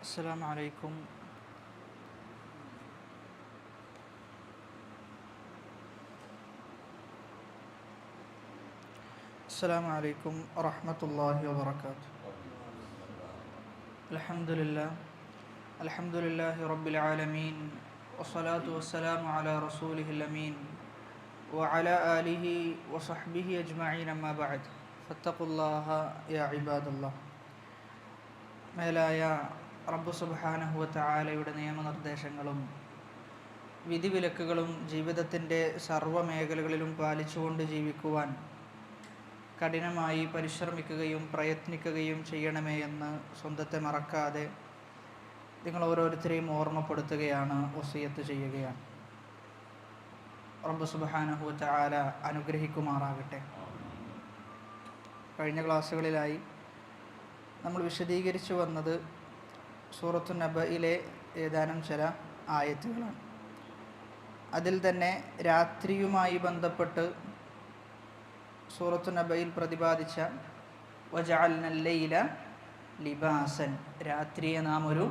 السلام عليكم السلام عليكم ورحمة الله وبركاته. الحمد لله رب العالمين والصلاة والسلام على رسوله الأمين وعلى آله وصحبه أجمعين أما بعد فاتقوا الله يا عباد الله. മേലായ റബ്ബ് സുബ്ഹാനഹു വ തആലയുടെ നിയമനിർദ്ദേശങ്ങളും വിധിവിലക്കുകളും ജീവിതത്തിൻ്റെ സർവ്വമേഖലകളിലും പാലിച്ചുകൊണ്ട് ജീവിക്കുവാൻ കഠിനമായി പരിശ്രമിക്കുകയും പ്രയത്നിക്കുകയും ചെയ്യണമേ എന്ന് സ്വന്തത്തെ മറക്കാതെ നിങ്ങൾ ഓരോരുത്തരെയും ഓർമ്മപ്പെടുത്തുകയാണ്, വസിയത്ത് ചെയ്യുകയാണ്. റബ്ബ് സുബ്ഹാനഹു വ തആല അനുഗ്രഹിക്കുമാറാകട്ടെ. കഴിഞ്ഞ ക്ലാസ്സുകളിലായി നമ്മൾ വിശദീകരിച്ചു വന്നത് സൂറത്തു നബയിലെ ഏതാനും ചില ആയത്തുകളാണ്. അതിൽ തന്നെ രാത്രിയുമായി ബന്ധപ്പെട്ട് സൂറത്തു നബയിൽ പ്രതിപാദിച്ച വജഅൽനൽ ലൈല ലിബാസൻ, രാത്രിയെ നാം ഒരു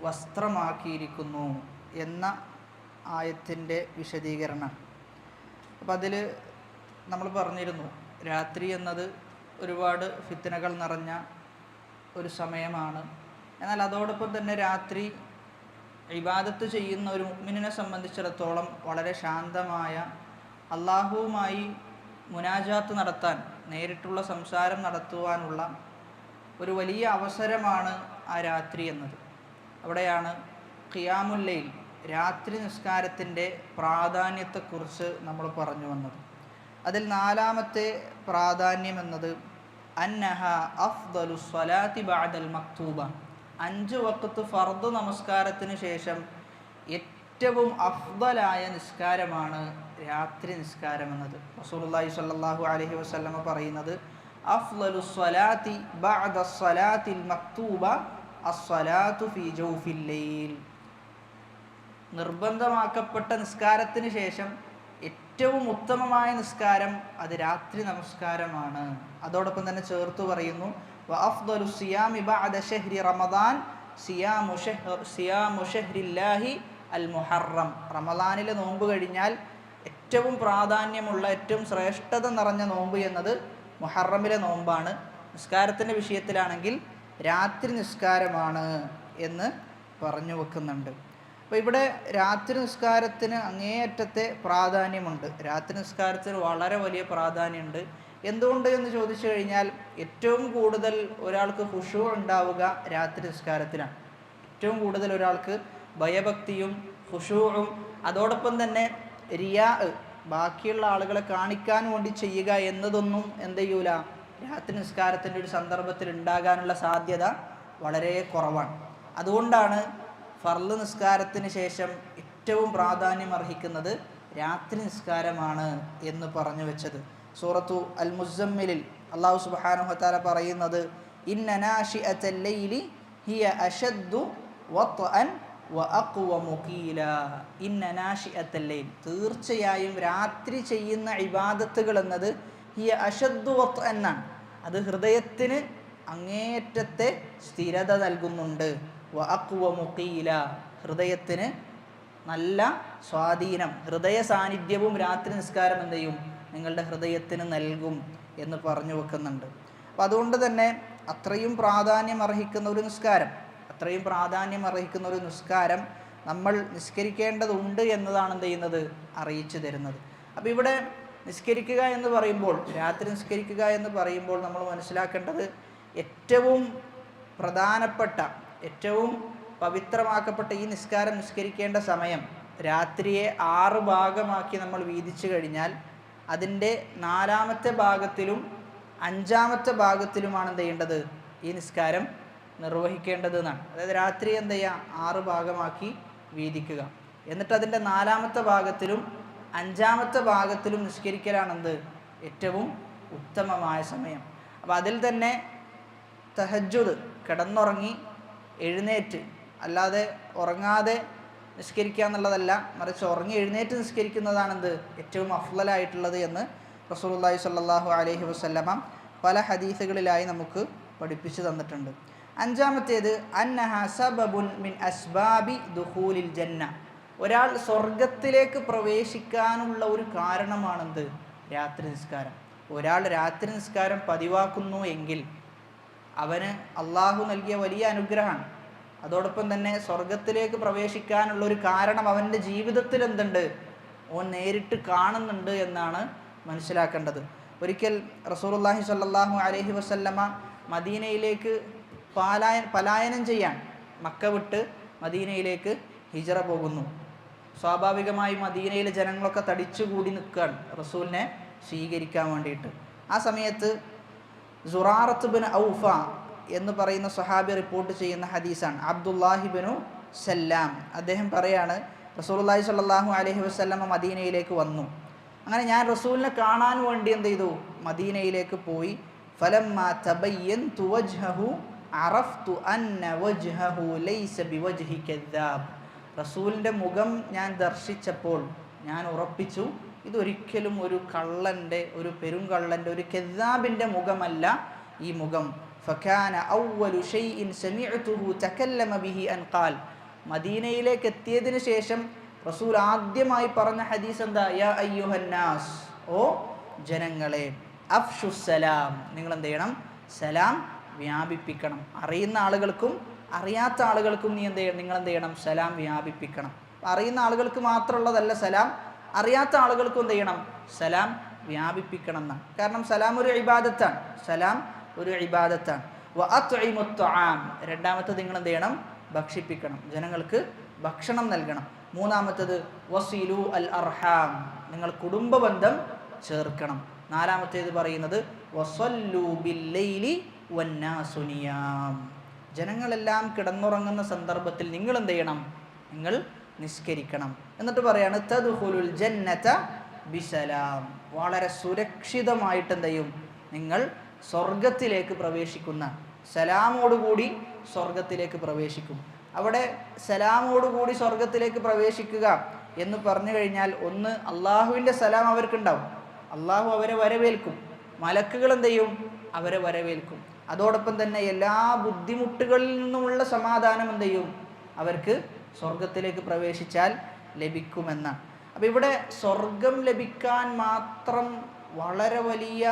വസ്ത്രമാക്കിയിരിക്കുന്നു എന്ന ആയത്തിൻ്റെ വിശദീകരണം. അപ്പം അതിൽ നമ്മൾ പറഞ്ഞിരുന്നു, രാത്രി എന്നത് ഒരുപാട് ഫിത്നകൾ നിറഞ്ഞ ഒരു സമയമാണ്. എന്നാൽ അതോടൊപ്പം തന്നെ രാത്രി ഇബാദത്ത് ചെയ്യുന്ന ഒരു മുഅ്മിനിനെ സംബന്ധിച്ചിടത്തോളം വളരെ ശാന്തമായ, അള്ളാഹുവുമായി മുനാജാത്ത് നടത്താൻ, നേരിട്ടുള്ള സംസാരം നടത്തുവാനുള്ള ഒരു വലിയ അവസരമാണ് ആ രാത്രി എന്നത്. അവിടെയാണ് ഖിയാമുൽ ലൈൽ, രാത്രി നിസ്കാരത്തിൻ്റെ പ്രാധാന്യത്തെക്കുറിച്ച് നമ്മൾ പറഞ്ഞു വന്നത്. അതിൽ നാലാമത്തെ പ്രാധാന്യം എന്നത് അന്നഹ അഫ്ദലു സ്വലാത്തി ബഅദൽ മക്തൂബ, 5 വഖ്ത് ഫർദ് നമസ്കാരത്തിന് ശേഷം ഏറ്റവും അഫ്ദലായ നിസ്കാരമാണ് രാത്രി നിസ്കാരം എന്നത്. റസൂലുള്ളാഹി സ്വല്ലല്ലാഹു അലൈഹി വസല്ലമ പറയുന്നത്, അഫ്ദലു സ്വലാത്തി ബഅദ സ്വലാത്തിൽ മക്തൂബ അസ്സലാത്തു ഫീ ജൗഫിൽ ലൈൽ, നിർബന്ധമാക്കപ്പെട്ട നിസ്കാരത്തിന് ശേഷം ഏറ്റവും ഉത്തമമായ നിസ്കാരം അത് രാത്രി നമസ്കാരമാണ്. അതോടൊപ്പം തന്നെ ചേർത്ത് പറയുന്നു, വഅഫ്ദലു സിയാമി ബഅദ ശഹ്രി റമദാൻ സിയാമു ശഹ്രില്ലാഹി അൽ മുഹറം, റമദാനിലെ നോമ്പ് കഴിഞ്ഞാൽ ഏറ്റവും പ്രാധാന്യമുള്ള, ഏറ്റവും ശ്രേഷ്ഠത നിറഞ്ഞ നോമ്പ് എന്നത് മുഹറമിലെ നോമ്പാണ്. നിസ്കാരത്തിൻ്റെ വിഷയത്തിലാണെങ്കിൽ രാത്രി നിസ്കാരമാണ് എന്ന് പറഞ്ഞു വെക്കുന്നുണ്ട്. അപ്പോൾ ഇവിടെ രാത്രി നിസ്കാരത്തിന് അങ്ങേയറ്റത്തെ പ്രാധാന്യമുണ്ട്. രാത്രി നിസ്കാരത്തിന് വളരെ വലിയ പ്രാധാന്യമുണ്ട്. എന്തുകൊണ്ട് എന്ന് ചോദിച്ചു കഴിഞ്ഞാൽ, ഏറ്റവും കൂടുതൽ ഒരാൾക്ക് ഖുശൂ ഉണ്ടാവുക രാത്രി നിസ്കാരത്തിലാണ്. ഏറ്റവും കൂടുതൽ ഒരാൾക്ക് ഭയഭക്തിയും ഖുശൂഉം അതോടൊപ്പം തന്നെ റിയാ, ബാക്കിയുള്ള ആളുകളെ കാണിക്കാൻ വേണ്ടി ചെയ്യുക എന്നതൊന്നും എന്ത് ചെയ്യൂല, രാത്രി നിസ്കാരത്തിൻ്റെ ഒരു സന്ദർഭത്തിൽ ഉണ്ടാകാനുള്ള സാധ്യത വളരെ കുറവാണ്. അതുകൊണ്ടാണ് ഫർള് നിസ്കാരത്തിന് ശേഷം ഏറ്റവും പ്രാധാന്യം അർഹിക്കുന്നത് രാത്രി നിസ്കാരമാണ് എന്ന് പറഞ്ഞു വെച്ചത്. സൂറത്തു അൽ മുസമ്മിലിൽ അല്ലാഹു സുബ്ഹാനഹു വ തആല പറയുന്നത്, ഇന്ന നാശിഅത്തൽ ലൈലി ഹിയ അശദ്ദു വത്അൻ വഅഖ്വമു ഖീല, ഇന്ന നാശിഅത്തൽ ലൈൽ, തീർച്ചയായും രാത്രി ചെയ്യുന്ന ഇബാദത്തുകൾ എന്നത് ഹിയ അശദ്ദു വത്അൻ എന്നാണ്. അത് ഹൃദയത്തിന് അങ്ങേയറ്റത്തെ സ്ഥിരത നൽകുന്നുണ്ട്. വഅഖ്വമു ഖീല, ഹൃദയത്തിന് നല്ല സ്വാധീനം, ഹൃദയ സാന്നിധ്യവും രാത്രി നിസ്കാരം എന്ത് ചെയ്യും, നിങ്ങളുടെ ഹൃദയത്തിന് നൽകും എന്ന് പറഞ്ഞു വെക്കുന്നുണ്ട്. അപ്പം അതുകൊണ്ട് തന്നെ അത്രയും പ്രാധാന്യം അർഹിക്കുന്ന ഒരു നിസ്കാരം, അത്രയും പ്രാധാന്യം അർഹിക്കുന്ന ഒരു നിസ്കാരം നമ്മൾ നിസ്കരിക്കേണ്ടതുണ്ട് എന്നതാണ് എന്ത് ചെയ്യുന്നത്, അറിയിച്ചു തരുന്നത്. അപ്പോൾ ഇവിടെ നിസ്കരിക്കുക എന്ന് പറയുമ്പോൾ, രാത്രി നിസ്കരിക്കുക എന്ന് പറയുമ്പോൾ നമ്മൾ മനസ്സിലാക്കേണ്ടത്, ഏറ്റവും പ്രധാനപ്പെട്ട, ഏറ്റവും പവിത്രമാക്കപ്പെട്ട ഈ നിസ്കാരം നിസ്കരിക്കേണ്ട സമയം രാത്രിയെ 6 ഭാഗമാക്കി നമ്മൾ വീതിച്ചു കഴിഞ്ഞാൽ അതിൻ്റെ 4ാമത്തെ ഭാഗത്തിലും 5ാമത്തെ ഭാഗത്തിലുമാണ് എന്ത് ചെയ്യേണ്ടത്, ഈ നിസ്കാരം നിർവഹിക്കേണ്ടത് എന്നാണ്. അതായത് രാത്രി എന്ത് ചെയ്യുക, 6 ഭാഗമാക്കി വീതിക്കുക, എന്നിട്ട് അതിൻ്റെ 4ാമത്തെ ഭാഗത്തിലും 5ാമത്തെ ഭാഗത്തിലും നിസ്കരിക്കലാണെന്ത് ഏറ്റവും ഉത്തമമായ സമയം. അപ്പോൾ അതിൽ തന്നെ തഹജ്ജുദ്, കിടന്നുറങ്ങി എഴുന്നേറ്റ്, അല്ലാതെ ഉറങ്ങാതെ നിസ്കരിക്കുക എന്നുള്ളതല്ല, മറിച്ച് ഉറങ്ങി എഴുന്നേറ്റ് നിസ്കരിക്കുന്നതാണെന്ത് ഏറ്റവും അഫ്ളലായിട്ടുള്ളത് എന്ന് റസൂലുള്ളാഹി സ്വല്ലല്ലാഹു അലൈഹി വസല്ലമ പല ഹദീസുകളിലായി നമുക്ക് പഠിപ്പിച്ചു തന്നിട്ടുണ്ട്. അഞ്ചാമത്തേത് അന്നഹ സബബുൻ മിൻ അസ്ബാബി ദുഖൂലിൽ ജന്ന. ഒരാൾ സ്വർഗത്തിലേക്ക് പ്രവേശിക്കാനുള്ള ഒരു കാരണമാണെന്ത്? രാത്രി നിസ്കാരം. ഒരാൾ രാത്രി നിസ്കാരം പതിവാക്കുന്നു എങ്കിൽ അവന് അള്ളാഹു നൽകിയ വലിയ അനുഗ്രഹമാണ്. അതോടൊപ്പം തന്നെ സ്വർഗത്തിലേക്ക് പ്രവേശിക്കാനുള്ള ഒരു കാരണം അവൻ്റെ ജീവിതത്തിൽ എന്തുണ്ട്? ഓൻ നേരിട്ട് കാണുന്നുണ്ട് എന്നാണ് മനസ്സിലാക്കേണ്ടത്. ഒരിക്കൽ റസൂലുള്ളാഹി സ്വല്ലല്ലാഹു അലൈഹി വസല്ലമ മദീനയിലേക്ക് പലായനം ചെയ്യാൻ മക്ക വിട്ട് മദീനയിലേക്ക് ഹിജറ പോകുന്നു. സ്വാഭാവികമായി മദീനയിലെ ജനങ്ങളൊക്കെ തടിച്ചുകൂടി നിൽക്കുകയാണ് റസൂലിനെ സ്വീകരിക്കാൻ വേണ്ടിയിട്ട്. ആ സമയത്ത് സുറാറത്ത് ബിൻ ഔഫ എന്ന് പറയുന്ന സ്വഹാബി റിപ്പോർട്ട് ചെയ്യുന്ന ഹദീസാണ്. അബ്ദുല്ലാഹിബിനു സല്ലാം അദ്ദേഹം പറയാണ്, റസൂലുള്ളാഹി സ്വല്ലല്ലാഹു അലൈഹി വസല്ലമ മദീനയിലേക്ക് വന്നു. അങ്ങനെ ഞാൻ റസൂലിനെ കാണാൻ വേണ്ടി എന്ത് ചെയ്തു? മദീനയിലേക്ക് പോയി. ഫലമ്മാ തബയ്യൻതു വജ്ഹഹു അറഫ്തു അന്ന വജ്ഹഹു ലൈസ ബിവജ്ഹി കദ്ദാബ്. റസൂലിൻ്റെ മുഖം ഞാൻ ദർശിച്ചപ്പോൾ ഞാൻ ഉറപ്പിച്ചു, ഇതൊരിക്കലും ഒരു കള്ളൻ്റെ, ഒരു പെരുങ്കള്ളൻ്റെ, ഒരു കദ്ദാബിൻ്റെ മുഖമല്ല ഈ മുഖം. ഫകാന അവ്വലു ഷൈഇൻ സമിഅതുഹു തകല്ലമ ബിഹി അൻ ഖാൽ. മദീനയിലേക്ക് എത്തിയതിന് ശേഷം റസൂൽ ആദ്യമായി പറഞ്ഞ ഹദീസ് എന്താ? യാ അയ്യുഹന്നാസ്, ഓ ജനങ്ങളെ, അഫ്ഷുസ്സലാം, നിങ്ങൾ എന്ത് ചെയ്യണം? സലാം വ്യാപിപ്പിക്കണം. അറിയുന്ന ആളുകൾക്കും അറിയാത്ത ആളുകൾക്കും നിങ്ങൾ എന്ത് ചെയ്യണം? സലാം വ്യാപിപ്പിക്കണം. അറിയുന്ന ആളുകൾക്ക് മാത്രമുള്ളതല്ല സലാം, അറിയാത്ത ആളുകൾക്കും എന്ത് ചെയ്യണം? സലാം വ്യാപിപ്പിക്കണം എന്നാണ്. കാരണം സലാം ഒരു ഇബാദത്താണ്. സലാം ഒരു ഇബാദത്താണ്. വഅത്ഇമുത് തുആം, രണ്ടാമത്തത് നിങ്ങൾ എന്ത് ചെയ്യണം? ഭക്ഷിപ്പിക്കണം, ജനങ്ങൾക്ക് ഭക്ഷണം നൽകണം. മൂന്നാമത്തത് വസിലു അൽ അർഹാം, നിങ്ങൾ കുടുംബ ബന്ധം ചേർക്കണം. നാലാമത്തേത് പറയുന്നത് വസല്ലു ബില്ലൈലി വന്നാസു നിയാം, ജനങ്ങളെല്ലാം കിടന്നുറങ്ങുന്ന സന്ദർഭത്തിൽ നിങ്ങൾ എന്ത് ചെയ്യണം? നിങ്ങൾ നിസ്കരിക്കണം. എന്നിട്ട് പറയാണ് തദ്ഖുലുൽ ജന്നത ബിസലാം, വളരെ സുരക്ഷിതമായിട്ട് എന്ത് ചെയ്യും? നിങ്ങൾ സ്വർഗത്തിലേക്ക് പ്രവേശിക്കുന്ന, സലാമോടുകൂടി സ്വർഗത്തിലേക്ക് പ്രവേശിക്കും. അവിടെ സലാമോടുകൂടി സ്വർഗത്തിലേക്ക് പ്രവേശിക്കുക എന്ന് പറഞ്ഞു കഴിഞ്ഞാൽ, ഒന്ന് അള്ളാഹുവിൻ്റെ സലാം അവർക്കുണ്ടാവും, അള്ളാഹു അവരെ വരവേൽക്കും, മലക്കുകൾ എന്ത് ചെയ്യും? അവരെ വരവേൽക്കും. അതോടൊപ്പം തന്നെ എല്ലാ ബുദ്ധിമുട്ടുകളിൽ നിന്നുമുള്ള സമാധാനം എന്ത് ചെയ്യും? അവർക്ക് സ്വർഗത്തിലേക്ക് പ്രവേശിച്ചാൽ ലഭിക്കുമെന്നാണ്. അപ്പം ഇവിടെ സ്വർഗം ലഭിക്കാൻ മാത്രം വളരെ വലിയ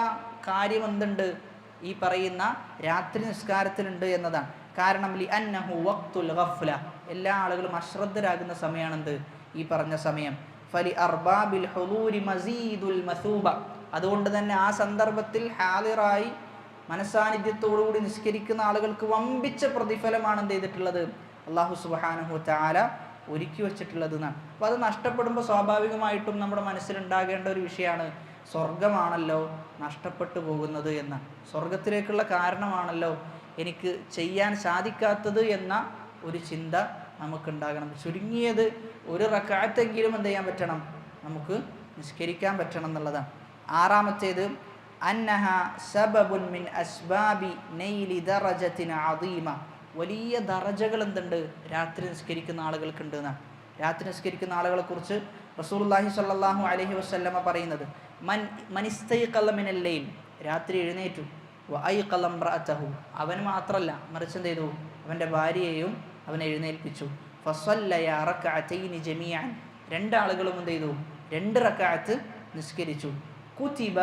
കാര്യം എന്തുണ്ട്? ഈ പറയുന്ന രാത്രി നിസ്കാരത്തിലുണ്ട് എന്നതാണ്. കാരണം ലി അന്നഹു വഖ്തുൽ ഗഫ്ല, എല്ലാ ആളുകളും അശ്രദ്ധരാകുന്ന സമയമാണെന്ത്? ഈ പറഞ്ഞ സമയം. ഫലി അർബാബിൽ ഹുദൂരി മസീദുൽ മസൂബ, അതുകൊണ്ട് തന്നെ ആ സന്ദർഭത്തിൽ ഹാളിറായി മനസാന്നിധ്യത്തോടുകൂടി നിസ്കരിക്കുന്ന ആളുകൾക്ക് വമ്പിച്ച പ്രതിഫലമാണ് എന്ത് ചെയ്തിട്ടുള്ളത്? അല്ലാഹു സുബ്ഹാനഹു വ തആല ഒരുക്കി വെച്ചിട്ടുള്ളത് എന്നാണ്. അപ്പോൾ അത് നഷ്ടപ്പെടുമ്പോൾ സ്വാഭാവികമായിട്ടും നമ്മുടെ മനസ്സിലുണ്ടാകേണ്ട ഒരു വിഷയമാണ്, സ്വർഗമാണല്ലോ നഷ്ടപ്പെട്ടു പോകുന്നത് എന്ന, സ്വർഗത്തിലേക്കുള്ള കാരണമാണല്ലോ എനിക്ക് ചെയ്യാൻ സാധിക്കാത്തത് എന്ന ഒരു ചിന്ത നമുക്കുണ്ടാകണം. ചുരുങ്ങിയത് ഒരു റക്അത്തെങ്കിലും എന്ത് ചെയ്യാൻ പറ്റണം? നമുക്ക് നിസ്കരിക്കാൻ പറ്റണം എന്നുള്ളതാണ്. ആറാമത്തേത് അന്നഹ സബബുൻ മിൻ അസ്ബാബി നൈലി ദറജത്തിൻ അദീമ, വലിയ ദറജകൾ എന്തുണ്ട്? രാത്രി നിസ്കരിക്കുന്ന ആളുകൾക്കുണ്ട് എന്നാണ്. രാത്രി നിസ്കരിക്കുന്ന ആളുകളെക്കുറിച്ച് റസൂലുള്ളാഹി സ്വല്ലല്ലാഹു അലൈഹി വസല്ലമ പറയുന്നത്, മനിസ്തൈഖല മിനൽ ലൈൽ, രാത്രി എഴുന്നേറ്റു, വഅയ്ഖല ഇംറഅതഹു, അവൻ മാത്രമല്ല മറിച്ച് എന്ത് ചെയ്തു? അവൻ്റെ ഭാര്യയെയും അവൻ എഴുന്നേൽപ്പിച്ചു. ഫസല്ലയ റക്അതൈനി ജമീഅൻ, രണ്ടാളുകളും എന്ത് ചെയ്തു? 2 റക്അത്ത് നിസ്കരിച്ചു. കുതിബ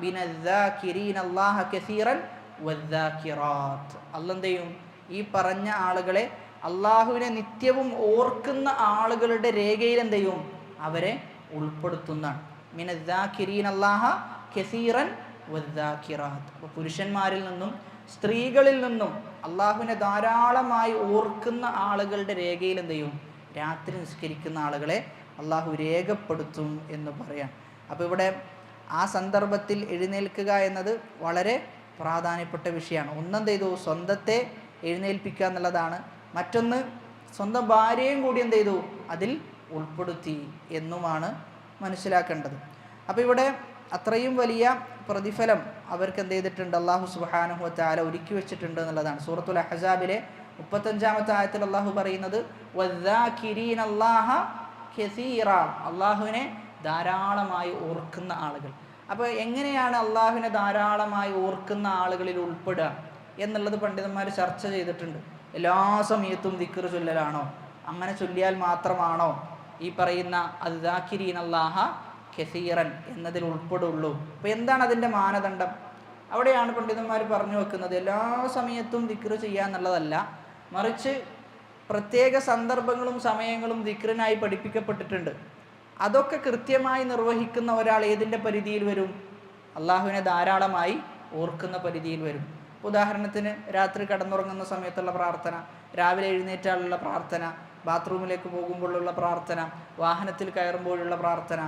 ബിനദ്ദാകിരീന അല്ലാഹ കസീറൻ വദ്ദാകിറാത്ത്, അല്ലാഹ് എന്ത് ചെയ്യും? ഈ പറഞ്ഞ ആളുകളെ, അള്ളാഹുവിനെ നിത്യവും ഓർക്കുന്ന ആളുകളുടെ രേഖയിൽ എന്ത് ചെയ്യും? അവരെ ഉൾപ്പെടുത്തുന്നതാണ്. മിനദ്ദാകിരീന അല്ലാഹ കസീറൻ വദ്ദാകിറാത്ത്, അപ്പോൾ പുരുഷന്മാരിൽ നിന്നും സ്ത്രീകളിൽ നിന്നും അള്ളാഹുവിനെ ധാരാളമായി ഓർക്കുന്ന ആളുകളുടെ രേഖയിൽ എന്ത് ചെയ്യും? രാത്രി നിസ്കരിക്കുന്ന ആളുകളെ അള്ളാഹു രേഖപ്പെടുത്തും എന്ന് പറയാം. അപ്പോൾ ഇവിടെ ആ സന്ദർഭത്തിൽ എഴുന്നേൽക്കുക എന്നത് വളരെ പ്രാധാന്യപ്പെട്ട വിഷയമാണ്. ഒന്നെന്ത് ചെയ്തു? സ്വന്തത്തെ എഴുന്നേൽപ്പിക്കുക എന്നുള്ളതാണ്. മറ്റൊന്ന് സ്വന്തം ഭാര്യയും കൂടി എന്ത് ചെയ്തു? അതിൽ ഉൾപ്പെടുത്തി എന്നുമാണ് മനസ്സിലാക്കേണ്ടത്. അപ്പോൾ ഇവിടെ അത്രയും വലിയ പ്രതിഫലം അവർക്ക് എന്ത് ചെയ്തിട്ടുണ്ട്? അല്ലാഹു സുബ്ഹാനഹു വ തആല ഒരുക്കി വെച്ചിട്ടുണ്ട് എന്നുള്ളതാണ്. സൂറത്തുൽ അഹ്സാബിലെ 35-ാമത്തെ ആയത്തിൽ അല്ലാഹു പറയുന്നത് വദ്ദാകിരീന അല്ലാഹ കസീറ, അള്ളാഹുവിനെ ധാരാളമായി ഓർക്കുന്ന ആളുകൾ. അപ്പോൾ എങ്ങനെയാണ് അള്ളാഹുവിനെ ധാരാളമായി ഓർക്കുന്ന ആളുകളിൽ ഉൾപ്പെടുക? എന്നുള്ളത് പണ്ഡിതന്മാർ ചർച്ച ചെയ്തിട്ടുണ്ട്. എല്ലാ സമയത്തും ദിക്ർ ചൊല്ലലാണോ, അങ്ങനെ ചൊല്ലിയാൽ മാത്രമാണോ ഈ പറയുന്ന അദ്ദാക്കിരീന അല്ലാഹ കസീറൻ എന്നതിൽ ഉൾപ്പെടുള്ളൂ? അപ്പോൾ എന്താണ് അതിൻ്റെ മാനദണ്ഡം? അവിടെയാണ് പണ്ഡിതന്മാർ പറഞ്ഞു വെക്കുന്നത്, എല്ലാ സമയത്തും ദിക്ർ ചെയ്യാന്നുള്ളതല്ല, മറിച്ച് പ്രത്യേക സന്ദർഭങ്ങളും സമയങ്ങളും ദിക്റിനായി പഠിപ്പിക്കപ്പെട്ടിട്ടുണ്ട്. അതൊക്കെ കൃത്യമായി നിർവഹിക്കുന്ന ഒരാൾ ഏതിൻ്റെ പരിധിയിൽ വരും? അള്ളാഹുവിനെ ധാരാളമായി ഓർക്കുന്ന പരിധിയിൽ വരും. ഉദാഹരണത്തിന് രാത്രി കടന്നുറങ്ങുന്ന സമയത്തുള്ള പ്രാർത്ഥന, രാവിലെ എഴുന്നേറ്റാലുള്ള പ്രാർത്ഥന, ബാത്റൂമിലേക്ക് പോകുമ്പോഴുള്ള പ്രാർത്ഥന, വാഹനത്തിൽ കയറുമ്പോഴുള്ള പ്രാർത്ഥന,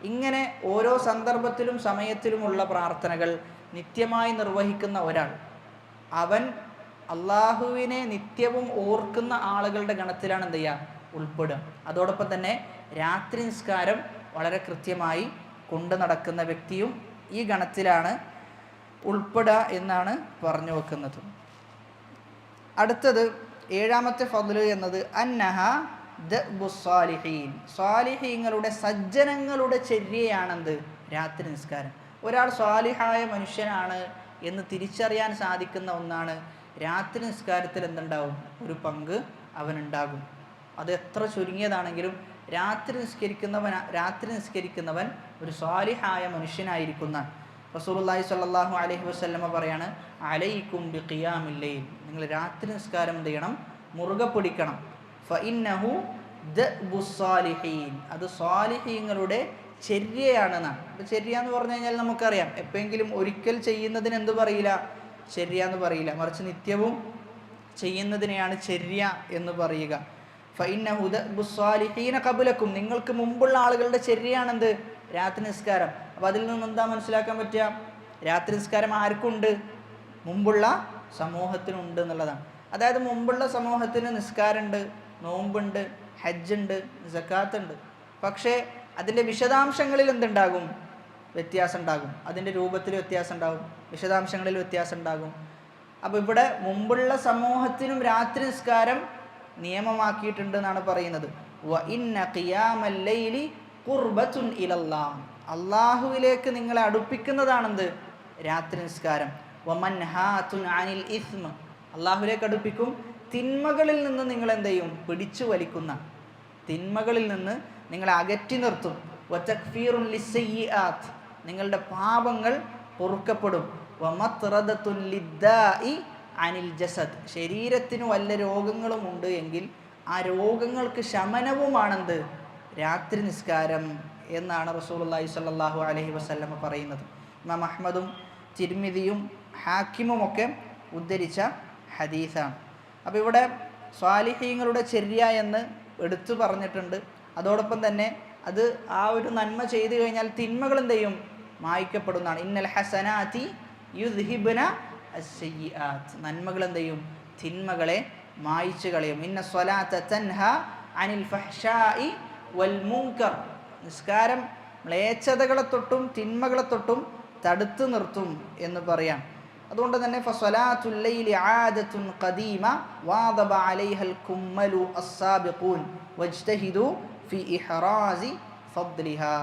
ഇങ്ങനെ ഓരോ സന്ദർഭത്തിലും സമയത്തിലുമുള്ള പ്രാർത്ഥനകൾ നിത്യമായി നിർവഹിക്കുന്ന ഒരാൾ, അവൻ അള്ളാഹുവിനെ നിത്യവും ഓർക്കുന്ന ആളുകളുടെ ഗണത്തിലാണ് എന്ത് ചെയ്യുക, ഉൾപ്പെടുക. അതോടൊപ്പം തന്നെ രാത്രി നിസ്കാരം വളരെ കൃത്യമായി കൊണ്ടു നടക്കുന്ന വ്യക്തിയും ഈ ഗണത്തിലാണ് ഉൾപ്പെടുക എന്നാണ് പറഞ്ഞു വെക്കുന്നത്. അടുത്തത് ഏഴാമത്തെ ഫദ്ല് എന്നത് അന്നഹ ദഅ്ബുസ്സാലിഹീൻ, സ്വാലിഹീങ്ങളുടെ സജ്ജനങ്ങളുടെ ചര്യയാണെന്ത്, രാത്രി നിസ്കാരം. ഒരാൾ സ്വാലിഹായ മനുഷ്യനാണ് എന്ന് തിരിച്ചറിയാൻ സാധിക്കുന്ന ഒന്നാണ്. രാത്രി നിസ്കാരത്തിൽ എന്തുണ്ടാവും? ഒരു പങ്ക് അവനുണ്ടാകും. അത് എത്ര ചുരുങ്ങിയതാണെങ്കിലും രാത്രി നിസ്കരിക്കുന്നവൻ ഒരു സ്വാലിഹായ മനുഷ്യനായിരിക്കുന്ന. റസൂലുള്ളാഹി സ്വല്ലല്ലാഹു അലൈഹി വസല്ലമ പറയാണ്, അലൈക്കും ബിഖിയാമിൽ ലൈൽ, നിങ്ങൾ രാത്രി നിസ്കാരം എന്ത് ചെയ്യണം? മുറുകെ പിടിക്കണം. ഫഇന്നഹു ദഅ്ബുസ്സാലിഹീൻ, അത് സ്വാലിഹീങ്ങളുടെ ചര്യയാണെന്നാണ്. അപ്പോൾ ചര്യ എന്ന് പറഞ്ഞു കഴിഞ്ഞാൽ നമുക്കറിയാം, എപ്പോഴെങ്കിലും ഒരിക്കൽ ചെയ്യുന്നതിന് എന്ത് പറയില്ല? ചര്യ എന്ന് പറയില്ല, മറിച്ച് നിത്യവും ചെയ്യുന്നതിനെയാണ് ചര്യ എന്ന് പറയുക. ഫഇന്നഹു ദഅ്ബുസ്സാലിഹീന ഖബ്ലക്കും, നിങ്ങൾക്ക് മുമ്പുള്ള ആളുകളുടെ ചര്യയാണെന്ത്? രാത്രി നിസ്കാരം. അപ്പോൾ അതിൽ നിന്ന് എന്താ മനസ്സിലാക്കാൻ പറ്റുക? രാത്രി നിസ്കാരം ആർക്കുണ്ട്? മുമ്പുള്ള സമൂഹത്തിനുണ്ട് എന്നുള്ളതാണ്. അതായത് മുമ്പുള്ള സമൂഹത്തിന് നിസ്കാരമുണ്ട്, നോമ്പുണ്ട്, ഹജ്ജുണ്ട്, സക്കാത്തുണ്ട്. പക്ഷേ അതിൻ്റെ വിശദാംശങ്ങളിൽ എന്തുണ്ടാകും? വ്യത്യാസം ഉണ്ടാകും. അതിൻ്റെ രൂപത്തിൽ വ്യത്യാസം ഉണ്ടാകും, വിശദാംശങ്ങളിൽ വ്യത്യാസം ഉണ്ടാകും. അപ്പോൾ ഇവിടെ മുമ്പുള്ള സമൂഹത്തിനും രാത്രി നിസ്കാരം നിയമമാക്കിയിട്ടുണ്ട് എന്നാണ് പറയുന്നത്. വ ഇന്ന ഖിയാമൽ ലൈലി ഖുർബത്തുൻ ഇലല്ലാഹ്, അള്ളാഹുവിലേക്ക് നിങ്ങളെ അടുപ്പിക്കുന്നതാണെന്ത്? രാത്രി നിസ്കാരം. വമൻഹാതുൻ അനിൽ ഇസ്മ, അള്ളാഹുവിലേക്ക് അടുപ്പിക്കും. തിന്മകളിൽ നിന്ന് നിങ്ങൾ എന്ത് ചെയ്യും? പിടിച്ചു വലിക്കുന്ന, തിന്മകളിൽ നിന്ന് നിങ്ങളെ അകറ്റി നിർത്തും. വതക്ഫീറുൻ ലിസ്സയ്യിആത്ത്, നിങ്ങളുടെ പാപങ്ങൾ പൊറുക്കപ്പെടും. വമത്റദത്തുൻ ലിദ്ദാഇ അനിൽ ജസദ്, ശരീരത്തിന് വല്ല രോഗങ്ങളും ഉണ്ട് എങ്കിൽ ആ രോഗങ്ങൾക്ക് ശമനവുമാണെന്ത്? രാത്രി നിസ്കാരം എന്നാണ് റസൂലുള്ളാഹി സ്വല്ലല്ലാഹു അലൈഹി വസല്ലമ പറയുന്നത്. ഇമാം അഹ്മദും തിർമിദിയും ഹാക്കിമും ഒക്കെ ഉദ്ധരിച്ച ഹദീസാണ്. അപ്പോൾ ഇവിടെ സ്വാലിഹീങ്ങളുടെ ചര്യ എന്ന് എടുത്തു പറഞ്ഞിട്ടുണ്ട്. അതോടൊപ്പം തന്നെ അത് ആ ഒരു നന്മ ചെയ്തു കഴിഞ്ഞാൽ തിന്മകൾ എന്ത് ചെയ്യും? മായ്ക്കപ്പെടുന്നതാണ്. ഇന്നൽ ഹസനാതി യുദ്ഹിബ്ന അസ്സയ്യിആത്ത്, നന്മകൾ എന്ത് ചെയ്യും? തിന്മകളെ മായ്ച്ചു കളയും. ഇന്ന സ്വലാത്ത തൻഹ അനിൽ ഫഹ്ശാഇ വൽ മുൻകർ, നിസ്കാരം മ്ലേച്ഛതകളെ തൊട്ടും തിന്മകളെ തൊട്ടും തടുത്തു നിർത്തും എന്ന് പറയാം. അതുകൊണ്ട് തന്നെ ഫസ്വലാത്തുൽ ലൈലി ആദത്തുൻ ഖദീമ വാദബ അലൈഹൽ കുമ്മലു അസ്സാബിഖൂൻ വജ്തഹിദു ഫി ഇഹ്റാസി ഫദ്ലിഹാ.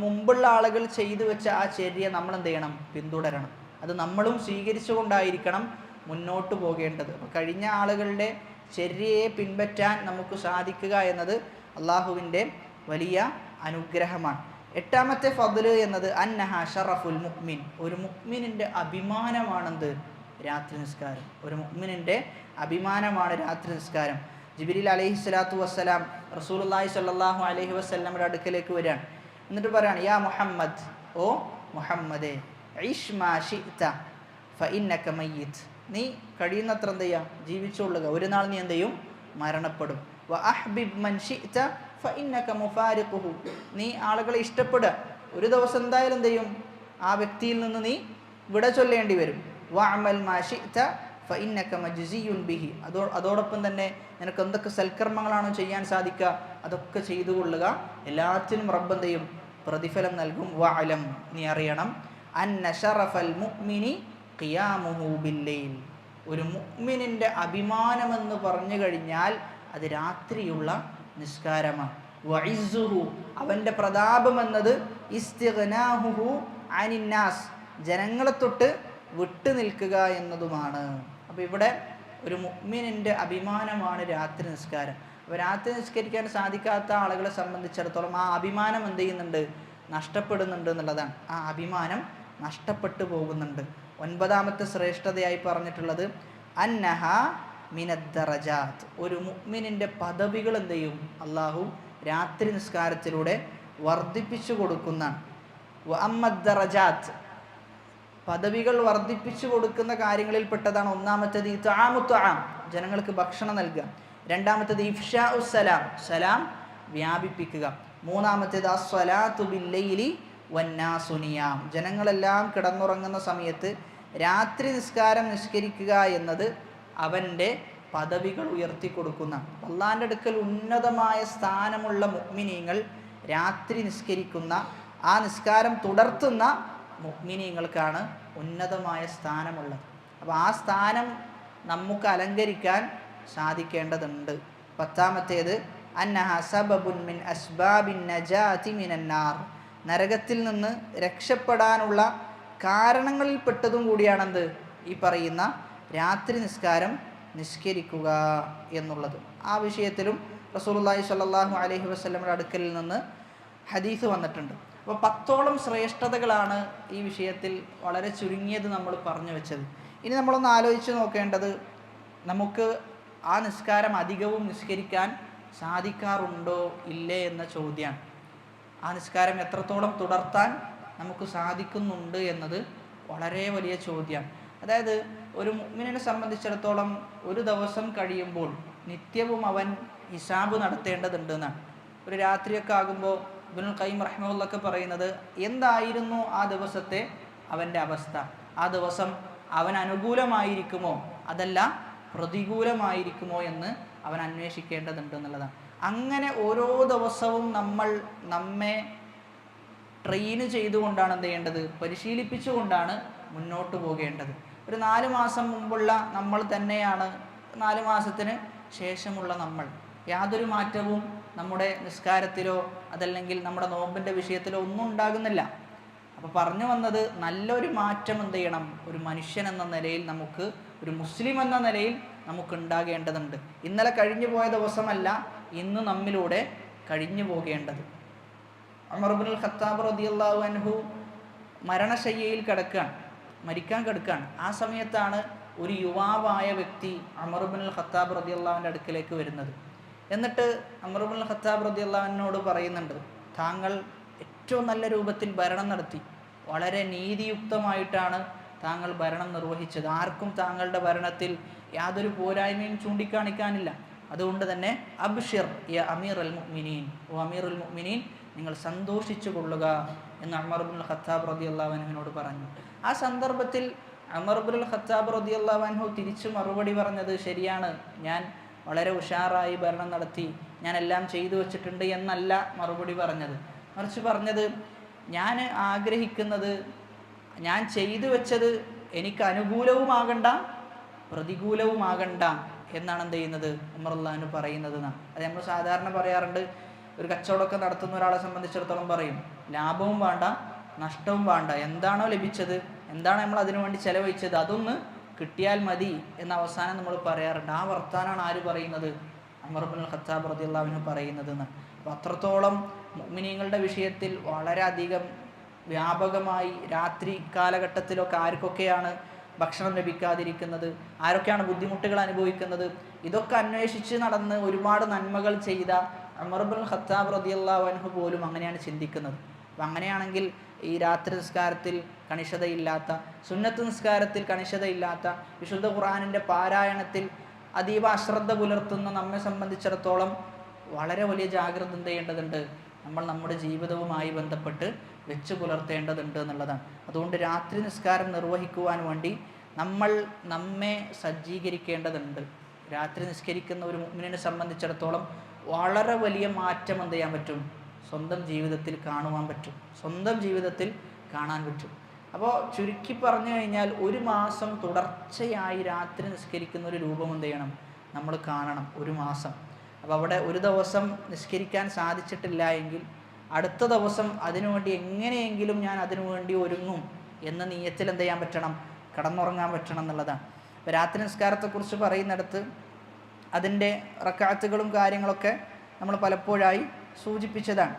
മുമ്പുള്ള ആളുകൾ ചെയ്തു വെച്ച ആ ചര്യ നമ്മൾ എന്ത് ചെയ്യണം? പിന്തുടരണം. അത് നമ്മളും സ്വീകരിച്ചുകൊണ്ടായിരിക്കണം മുന്നോട്ട് പോകേണ്ടത്. അപ്പോൾ കഴിഞ്ഞ ആളുകളുടെ ചര്യയെ പിൻപറ്റാൻ നമുക്ക് സാധിക്കുക എന്നത് അള്ളാഹുവിൻ്റെ വലിയ അനുഗ്രഹമാണ്. എട്ടാമത്തെ ഫദ്ല് എന്നത് അന്നഹ ഷറഫുൽ മുഅ്മിൻ, ഒരു മുഅ്മിനിൻ്റെ അഭിമാനമാണെന്ത്? രാത്രി നിസ്കാരം. ഒരു മുഅ്മിനിൻ്റെ അഭിമാനമാണ് രാത്രി നിസ്കാരം. ജിബ്രീൽ അലൈഹിസ്സലാത്തു വസ്സലാം റസൂലുള്ളാഹി സ്വല്ലല്ലാഹു അലൈഹി വസല്ലമയുടെ അടുക്കലേക്ക് വരികയാണ്. എന്നിട്ട് പറയാണ്, യാ മുഹമ്മദ്, ഓ മുഹമ്മദേ, ഇഷ് മാ ശിഅ്ത ഫഇന്നക മയ്യിത്ത്, നീ കഴിയുന്നത്ര എന്ത് ചെയ്യുക? ജീവിച്ചുകൊള്ളുക, ഒരു നാൾ നീ എന്ത് ചെയ്യും? മരണപ്പെടും. വ അഹ്ബിബ് മൻ ശിഅ്ത ഫഇന്നക മുഫാരിഖുഹു, നീ ആളുകളെ ഇഷ്ടപ്പെടുക, ഒരു ദിവസം എന്തായാലും എന്ത് ചെയ്യും? ആ വ്യക്തിയിൽ നിന്ന് നീ വിട ചൊല്ലേണ്ടി വരും. വഅമൽ മാ ശിഅ്ത ഫഇന്നക മജ്സിയുൻ ബിഹി, അതോടൊപ്പം തന്നെ നിനക്ക് എന്തൊക്കെ സൽക്കർമ്മങ്ങളാണോ ചെയ്യാൻ സാധിക്കുക അതൊക്കെ ചെയ്തു കൊള്ളുക, എല്ലാത്തിനും റബ്ബ് എന്ത് ചെയ്യും? പ്രതിഫലം നൽകും. വഅലം, നീ അറിയണം, അന്ന ശറഫൽ മുഅ്മിനി ഖിയാമുഹു ബില്ലൈൽ, ഒരു മുഅ്മിനിൻ്റെ അഭിമാനമെന്ന് പറഞ്ഞു കഴിഞ്ഞാൽ അത് രാത്രിയുള്ള നിസ്കാരമാണ്. വഇസ്സുഹു, അവൻ്റെ പ്രതാപമെന്നത് ഇസ്തിഗ്നാഹുഹു അനിന്നാസ്, ജനങ്ങളെ തൊട്ട് വിട്ടു നിൽക്കുക എന്നതുമാണ്. അപ്പോൾ ഇവിടെ ഒരു മുഅ്മിനിൻ്റെ അഭിമാനമാണ് രാത്രി നിസ്കാരം. അപ്പോൾ രാത്രി നിസ്കരിക്കാൻ സാധിക്കാത്ത ആളുകളെ സംബന്ധിച്ചിടത്തോളം ആ അഭിമാനം എന്ത് ചെയ്യുന്നുണ്ട്? നഷ്ടപ്പെടുന്നുണ്ട് എന്നുള്ളതാണ്. ആ അഭിമാനം നഷ്ടപ്പെട്ടു പോകുന്നുണ്ട്. 9ാമത്തെ ശ്രേഷ്ഠതയായി പറഞ്ഞിട്ടുള്ളത് അന്നഹ മിനദ്ദറജാത്ത്, ഒരു മുഅ്മിനിൻ്റെ പദവികൾ എന്ത് ചെയ്യും? അള്ളാഹു രാത്രി നിസ്കാരത്തിലൂടെ വർദ്ധിപ്പിച്ചു കൊടുക്കുന്നതാണ്. വഅമ്മദ്ദറജാത്ത്, പദവികൾ വർദ്ധിപ്പിച്ചു കൊടുക്കുന്ന കാര്യങ്ങളിൽ പെട്ടതാണ് ഒന്നാമത്തേത് ഇത്ആമുത്ത്ആം, ജനങ്ങൾക്ക് ഭക്ഷണം നൽകുക. രണ്ടാമത്തേത് ഇഫ്ശാഉസ്സലാം, സലാം വ്യാപിപ്പിക്കുക. മൂന്നാമത്തേത് അസ്സലാത്തു ബില്ലൈലി വന്നാസു നിയാം, ജനങ്ങളെല്ലാം കിടന്നുറങ്ങുന്ന സമയത്ത് രാത്രി നിസ്കാരം നിസ്കരിക്കുക എന്നത് അവൻ്റെ പദവികൾ ഉയർത്തി കൊടുക്കുന്ന, അള്ളാഹിൻ്റെ അടുക്കൽ ഉന്നതമായ സ്ഥാനമുള്ള മുഅ്മിനീങ്ങൾ രാത്രി നിസ്കരിക്കുന്ന, ആ നിസ്കാരം തുടർത്തുന്ന മുഅ്മിനീങ്ങൾക്കാണ് ഉന്നതമായ സ്ഥാനമുള്ളത്. അപ്പോൾ ആ സ്ഥാനം നമുക്ക് അലങ്കരിക്കാൻ സാധിക്കേണ്ടതുണ്ട്. 10ാമത്തേത് അന്നഹ സബബുൻ മിൻ അസ്ബാബിൻ നജാതി മിനന്നാർ, നരകത്തിൽ നിന്ന് രക്ഷപ്പെടാനുള്ള കാരണങ്ങളിൽ പെട്ടതും കൂടിയാണെന്ത്? ഈ പറയുന്ന രാത്രി നിസ്കാരം നിസ്കരിക്കുക എന്നുള്ളത്. ആ വിഷയത്തിലും റസൂലുള്ളാഹി സ്വല്ലല്ലാഹു അലൈഹി വസല്ലമയുടെ അടുക്കലിൽ നിന്ന് ഹദീസ് വന്നിട്ടുണ്ട്. അപ്പോൾ 10ഓളം ശ്രേഷ്ഠതകളാണ് ഈ വിഷയത്തിൽ വളരെ ചുരുങ്ങിയത് നമ്മൾ പറഞ്ഞു വെച്ചത്. ഇനി നമ്മളൊന്ന് ആലോചിച്ച് നോക്കേണ്ടത്, നമുക്ക് ആ നിസ്കാരം അധികവും നിസ്കരിക്കാൻ സാധിക്കാറുണ്ടോ ഇല്ലേ എന്ന ചോദ്യമാണ്. ആ നിസ്കാരം എത്രത്തോളം തുടർത്താൻ നമുക്ക് സാധിക്കുന്നുണ്ട് എന്നത് വളരെ വലിയ ചോദ്യമാണ്. അതായത് ഒരു മുഅ്മിനിനെ സംബന്ധിച്ചിടത്തോളം ഒരു ദിവസം കഴിയുമ്പോൾ നിത്യവും അവൻ ഹിസാബ് നടത്തേണ്ടതുണ്ട് എന്നാണ്. ഒരു രാത്രിയൊക്കെ ആകുമ്പോൾ ഇബ്നുൽ ഖയ്യിം റഹിമഹുള്ളാഹ് പറയുന്നത്, എന്തായിരുന്നു ആ ദിവസത്തെ അവൻ്റെ അവസ്ഥ? ആ ദിവസം അവൻ അനുകൂലമായിരിക്കുമോ അതല്ല പ്രതികൂലമായിരിക്കുമോ എന്ന് അവൻ അന്വേഷിക്കേണ്ടതുണ്ട് എന്നുള്ളതാണ്. അങ്ങനെ ഓരോ ദിവസവും നമ്മെ ട്രെയിൻ ചെയ്തുകൊണ്ടാണ് എന്ത് ചെയ്യേണ്ടത്? പരിശീലിപ്പിച്ചുകൊണ്ടാണ് മുന്നോട്ട് പോകേണ്ടത്. ഒരു 4 മാസം മുമ്പുള്ള നമ്മൾ തന്നെയാണ് 4 മാസത്തിന് ശേഷമുള്ള നമ്മൾ. യാതൊരു മാറ്റവും നമ്മുടെ നിസ്കാരത്തിലോ അതല്ലെങ്കിൽ നമ്മുടെ നോമ്പിൻ്റെ വിഷയത്തിലോ ഒന്നും ഉണ്ടാകുന്നില്ല. അപ്പോൾ പറഞ്ഞു വന്നത്, നല്ലൊരു മാറ്റം എന്ത് ചെയ്യണം? ഒരു മനുഷ്യൻ എന്ന നിലയിൽ നമുക്ക്, ഒരു മുസ്ലിം എന്ന നിലയിൽ നമുക്ക് ഉണ്ടാകേണ്ടതുണ്ട്. ഇന്നലെ കഴിഞ്ഞു പോയ ദിവസമല്ല ഇന്ന് നമ്മിലൂടെ കഴിഞ്ഞു പോകേണ്ടത്. ഉമർ ഇബ്നുൽ ഖത്താബ് റളിയല്ലാഹു അൻഹു മരണശയ്യയിൽ മരിക്കാൻ കിടക്കുകയാണ്. ആ സമയത്താണ് ഒരു യുവാവായ വ്യക്തി ഉമർ ഇബ്നുൽ ഖത്താബ് റളിയല്ലാഹുവിൻ്റെ അടുക്കലേക്ക് വരുന്നത്. എന്നിട്ട് ഉമർ ഇബ്നുൽ ഖത്താബ് റളിയല്ലാഹുവിനോട് പറയുന്നുണ്ട്, താങ്കൾ ഏറ്റവും നല്ല രൂപത്തിൽ ഭരണം നടത്തി, വളരെ നീതിയുക്തമായിട്ടാണ് താങ്കൾ ഭരണം നിർവഹിച്ചത്, ആർക്കും താങ്കളുടെ ഭരണത്തിൽ യാതൊരു പോരായ്മയും ചൂണ്ടിക്കാണിക്കാനില്ല. അതുകൊണ്ട് തന്നെ അബ്ഷിർ യ അമീർ അൽ മുഅ്മിനീൻ, ഓ അമീർ അൽ മുഅ്മിനീൻ, നിങ്ങൾ സന്തോഷിച്ചു കൊള്ളുക എന്ന് ഉമർ ഇബ്നുൽ ഖത്താബ് റളിയല്ലാഹു അൻഹുവിനോട് പറഞ്ഞു. ആ സന്ദർഭത്തിൽ ഉമർ ഇബ്നുൽ ഖത്താബ് റളിയല്ലാഹു അൻഹു തിരിച്ചു മറുപടി പറഞ്ഞത്, ശരിയാണ്, ഞാൻ വളരെ ഉഷാറായി ഭരണം നടത്തി, ഞാൻ എല്ലാം ചെയ്തു വച്ചിട്ടുണ്ട് എന്നല്ല മറുപടി പറഞ്ഞത്. മറിച്ച് പറഞ്ഞത്, ഞാൻ ആഗ്രഹിക്കുന്നത്, ഞാൻ ചെയ്തു വെച്ചത് എനിക്ക് അനുകൂലവുമാകണ്ട പ്രതികൂലവുമാകണ്ട എന്നാണ് എന്ത് ചെയ്യുന്നത്? ഉമർ റളിയല്ലാഹു അൻഹു പറയുന്നത്. അത് നമ്മൾ സാധാരണ പറയാറുണ്ട്. ഒരു കച്ചവടമൊക്കെ നടത്തുന്ന ഒരാളെ സംബന്ധിച്ചിടത്തോളം പറയും, ലാഭവും വേണ്ട നഷ്ടവും വേണ്ട, എന്താണോ ലഭിച്ചത്, എന്താണ് നമ്മൾ അതിനു വേണ്ടി ചെലവഴിച്ചത്, അതൊന്ന് കിട്ടിയാൽ മതി എന്ന അവസാനം നമ്മൾ പറയാറുണ്ട്. ആ വർത്താനാണ് ആര് പറയുന്നത്? ഉമർ ഇബ്നുൽ ഖത്താബ് റളിയല്ലാഹു അൻഹു പറയുന്നത് എന്ന്. അപ്പോൾ അത്രത്തോളം മുഅ്മിനീങ്ങളുടെ വിഷയത്തിൽ വളരെയധികം വ്യാപകമായി രാത്രി കാലഘട്ടത്തിലൊക്കെ ആർക്കൊക്കെയാണ് ഭക്ഷണം ലഭിക്കാതിരിക്കുന്നത്, ആരൊക്കെയാണ് ബുദ്ധിമുട്ടുകൾ അനുഭവിക്കുന്നത്, ഇതൊക്കെ അന്വേഷിച്ച് നടന്ന് ഒരുപാട് നന്മകൾ ചെയ്ത ഉമർ ഇബ്നുൽ ഖത്താബ് റളിയല്ലാഹു അൻഹു പോലും അങ്ങനെയാണ് ചിന്തിക്കുന്നത്. അപ്പം അങ്ങനെയാണെങ്കിൽ ഈ രാത്രി നിസ്കാരത്തിൽ കണിശതയില്ലാത്ത, സുന്നത്ത് നിസ്കാരത്തിൽ കണിശതയില്ലാത്ത, വിശുദ്ധ ഖുർആനിൻ്റെ പാരായണത്തിൽ അതീവ അശ്രദ്ധ പുലർത്തുന്ന നമ്മെ സംബന്ധിച്ചിടത്തോളം വളരെ വലിയ ജാഗ്രത എന്ത് ചെയ്യേണ്ടതുണ്ട്? നമ്മൾ നമ്മുടെ ജീവിതവുമായി ബന്ധപ്പെട്ട് വെച്ച് പുലർത്തേണ്ടതുണ്ട് എന്നുള്ളതാണ്. അതുകൊണ്ട് രാത്രി നിസ്കാരം നിർവഹിക്കുവാൻ വേണ്ടി നമ്മെ സജ്ജീകരിക്കേണ്ടതുണ്ട്. രാത്രി നിസ്കരിക്കുന്ന ഒരു മുഅ്മിനിനെ സംബന്ധിച്ചിടത്തോളം വളരെ വലിയ മാറ്റം എന്ത് ചെയ്യാൻ പറ്റും? സ്വന്തം ജീവിതത്തിൽ കാണുവാൻ പറ്റും, സ്വന്തം ജീവിതത്തിൽ കാണാൻ പറ്റും. അപ്പോൾ ചുരുക്കി പറഞ്ഞു കഴിഞ്ഞാൽ 1 മാസം തുടർച്ചയായി രാത്രി നിസ്കരിക്കുന്ന ഒരു രൂപം എന്ത് ചെയ്യണം? നമ്മൾ കാണണം 1 മാസം. അപ്പോൾ അവിടെ ഒരു ദിവസം നിസ്കരിക്കാൻ സാധിച്ചിട്ടില്ല എങ്കിൽ അടുത്ത ദിവസം അതിനുവേണ്ടി എങ്ങനെയെങ്കിലും ഞാൻ അതിനുവേണ്ടി ഒരുങ്ങും എന്ന നിയത്തിൽ എന്ത് ചെയ്യാൻ പറ്റണം? കിടന്നുറങ്ങാൻ പറ്റണം എന്നുള്ളതാണ്. അപ്പോൾ രാത്രി നിസ്കാരത്തെക്കുറിച്ച് പറയുന്നിടത്ത് അതിൻ്റെ റക്അത്തുകളും കാര്യങ്ങളൊക്കെ നമ്മൾ പലപ്പോഴായി സൂചിപ്പിച്ചതാണ്.